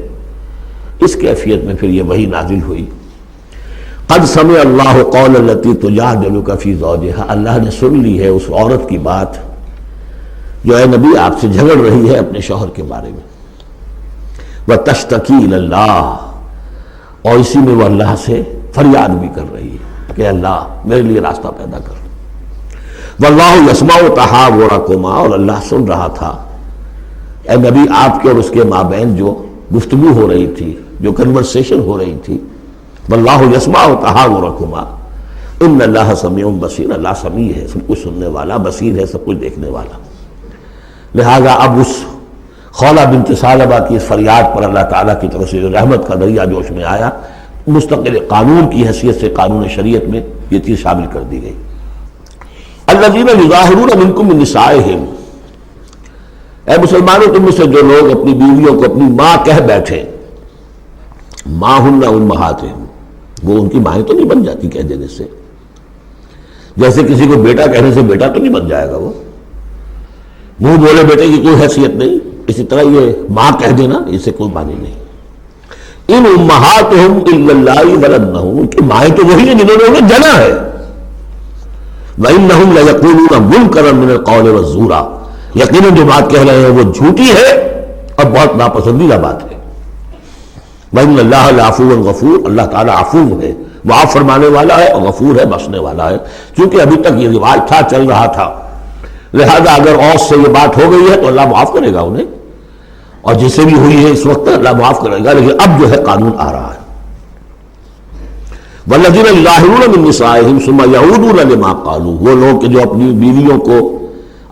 اس کیفیت میں پھر یہ وحی نازل ہوئی۔ قد سمع اللہ قول التی تجادلک فی زوجہا، اللہ نے سن لی ہے اس عورت کی بات جو اے نبی آپ سے جھگڑ رہی ہے اپنے شوہر کے بارے میں۔ وتشتکی الی اللہ، اور اسی میں وہ اللہ سے فریاد بھی کر رہی ہے کہ اللہ میرے لیے راستہ پیدا کر۔ واللہ یسمع تحاورکما، اور اللہ سن رہا تھا اے نبی آپ کے اور اس کے مابین جو گفتگو ہو رہی تھی، جو کنورسیشن ہو رہی تھی۔ واللہ یسمع تحاورکما ان اللہ سمیع بصیر، اللہ سمیع ہے، سب کچھ سننے والا، بصیر ہے، سب کچھ دیکھنے والا۔ لہذا اب اس خولہ بنت ثعلبہ کی اس فریاد پر اللہ تعالیٰ کی طرف سے جو رحمت کا دریا جوش میں آیا، مستقل قانون کی حیثیت سے قانون شریعت میں یہ چیز شامل کر دی گئی۔ الذین یظاہرون منکم من نسائہم، اے مسلمانوں تم میں سے جو لوگ اپنی بیویوں کو اپنی ماں کہہ بیٹھے، ماں ہن امہاتہم، وہ ان کی مائیں تو نہیں بن جاتی کہہ دینے سے، جیسے کسی کو بیٹا کہنے سے بیٹا تو نہیں بن جائے گا، وہ منہ بولے بیٹے کی کوئی حیثیت نہیں، اسی طرح یہ ماں کہہ دینا اسے کوئی معنی نہیں۔ ان امہاتہم الا اللہ ولدنہم، ان کی مائیں تو وہی ہیں جنہوں نے انہیں جنا ہے۔ وانہم لیقولون منکرا من القول والزورا، یقیناً جو بات کہہ رہے ہیں وہ جھوٹی ہے اور بہت ناپسندیدہ بات ہے۔ وَإِنَّ اللَّهَ لَعَفُوٌّ غَفُورٌ، اللہ تعالیٰ عفو ہے، معاف فرمانے والا ہے، اور غفور ہے، بخشنے والا ہے۔ چونکہ ابھی تک یہ رواج تھا، چل رہا تھا، لہذا اگر اوس سے یہ بات ہو گئی ہے تو اللہ معاف کرے گا انہیں، اور جس سے بھی ہوئی ہے اس وقت اللہ معاف کرے گا، لیکن اب جو ہے قانون آ رہا ہے۔ وَالَّذِينَ يُظَاهِرُونَ مِن نِّسَائِهِمْ ثُمَّ يَعُودُونَ لِمَا قَالُوا، وہ لوگ کہ جو اپنی بیویوں کو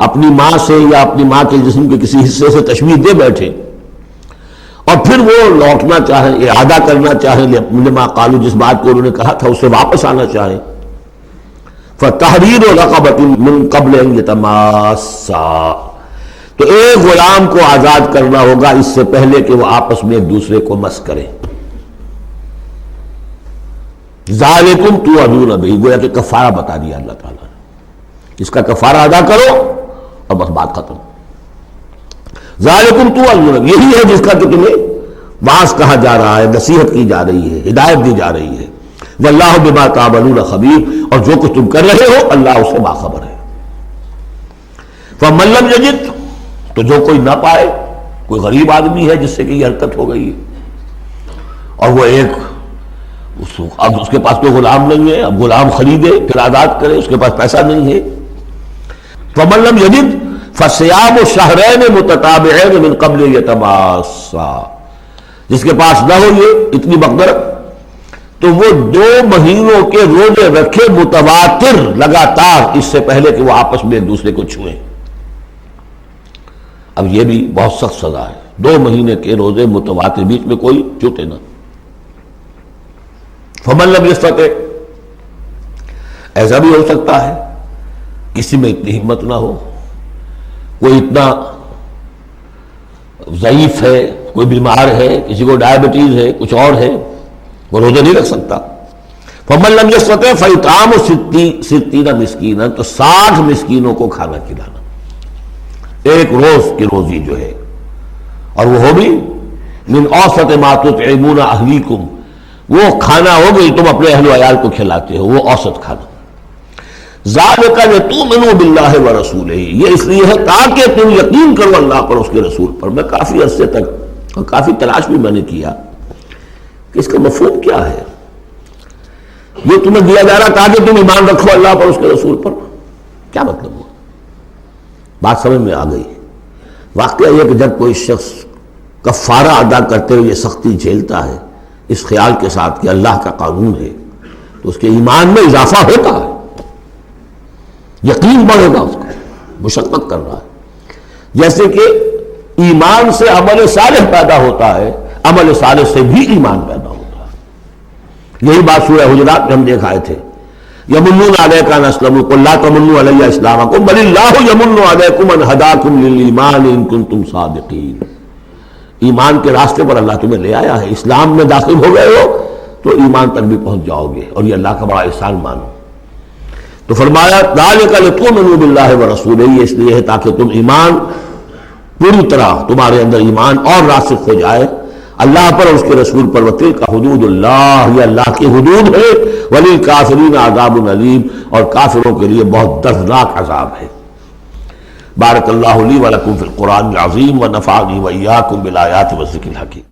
اپنی ماں سے یا اپنی ماں کے جسم کے کسی حصے سے تشبیہ دے بیٹھے، اور پھر وہ لوٹنا چاہیں، اعادہ کرنا چاہیں لما قالوا، جس بات کو انہوں نے کہا تھا اس سے واپس آنا چاہیں، فَتَحْرِيرُ رَقَبَةٍ مِّن قَبْلِ أَن يَتَمَاسَّا، تو ایک غلام کو آزاد کرنا ہوگا اس سے پہلے کہ وہ آپس میں ایک دوسرے کو مس کریں۔ ذَلِكُمْ تُوعَدُونَ بِهِ، گویا کہ کفارہ بتا دیا اللہ تعالیٰ نے، اس کا کفارہ ادا کرو اور بس بات ختم۔ ذالکم توعظون، یہی ہے جس کا کہ تمہیں واعظ کہا جا رہا ہے، نصیحت کی جا رہی ہے، ہدایت دی جا رہی ہے۔ واللہ بما تعملون خبیر، اور جو کچھ تم کر رہے ہو اللہ اس سے باخبر ہے۔ فمن لم یجد، تو جو کوئی نہ پائے، کوئی غریب آدمی ہے جس سے کہ یہ حرکت ہو گئی ہے، اور وہ ایک اب اس کے پاس کوئی غلام نہیں ہے، اب غلام خریدے پھر آزاد کرے، اس کے پاس پیسہ نہیں ہے۔ فمن لم یجد فصیام شہرین متتابعین من قبل یتماسا، جس کے پاس نہ ہو یہ اتنی مقدار تو وہ 2 مہینوں کے روزے رکھے متواتر لگاتار، اس سے پہلے کہ وہ آپس میں ایک دوسرے کو چھوئیں۔ اب یہ بھی بہت سخت سزا ہے، 2 مہینے کے روزے متواتر، بیچ میں کوئی چھوٹے نہ۔ فمن لم یستطع، ایسا بھی ہو سکتا ہے کسی میں اتنی ہمت نہ ہو، کوئی اتنا ضعیف ہے، کوئی بیمار ہے، کسی کو ڈائبٹیز ہے، کچھ اور ہے، وہ روزہ نہیں رکھ سکتا۔ فمن لم یستطع فاطعام 60 مسکینا، تو 60 مسکینوں کو کھانا کھلانا، ایک روز کی روزی جو ہے، اور وہ ہو بھی من اوسط ما تطعمون اہلیکم، وہ کھانا ہو گئی تم اپنے اہل و عیال کو کھلاتے ہو، وہ اوسط کھانا۔ ذالک لتؤمنوا باللہ ورسولہ، یہ اس لیے ہے تاکہ تم یقین کرو اللہ پر، اس کے رسول پر۔ میں کافی عرصے تک اور کافی تلاش بھی میں نے کیا کہ اس کا مفہوم کیا ہے، یہ تمہیں دیا جا رہا تاکہ تم ایمان رکھو اللہ پر، اس کے رسول پر، کیا مطلب ہوا؟ بات سمجھ میں آ گئی۔ واقعہ یہ کہ جب کوئی شخص کفارہ ادا کرتے ہوئے یہ سختی جھیلتا ہے اس خیال کے ساتھ کہ اللہ کا قانون ہے، تو اس کے ایمان میں اضافہ ہوتا ہے، یقین بڑھے گا، اس کو مشقت کر رہا ہے۔ جیسے کہ ایمان سے عمل صالح پیدا ہوتا ہے، عمل صالح سے بھی ایمان پیدا ہوتا ہے۔ یہی بات سورہ حجرات میں ہم دیکھ آئے تھے، یمنون علیک ان اسلموا قل لا تمنوا علی اسلامکم بل اللہ یمن علیکم ان ہداکم للایمان ان کنتم صادقین۔ ایمان کے راستے پر اللہ تمہیں لے آیا ہے، اسلام میں داخل ہو گئے ہو تو ایمان تک بھی پہنچ جاؤ گے، اور یہ اللہ کا بڑا احسان مانو۔ تو فرمایا ذالک لتؤمنوا باللہ ورسولہ، یہ اس لیے ہے تاکہ تم ایمان پوری طرح تمہارے اندر ایمان اور راسخ ہو جائے اللہ پر اور اس کے رسول پر۔ وتلک حدود اللہ، یہ اللہ کی حدود ہے، وللکافرین عذاب علیم، اور کافروں کے لیے بہت دردناک عذاب ہے۔ بارک اللہ لی ولکم فی القرآن العظیم ونفعنی وإیاکم بالآیات والذکر الحکیم۔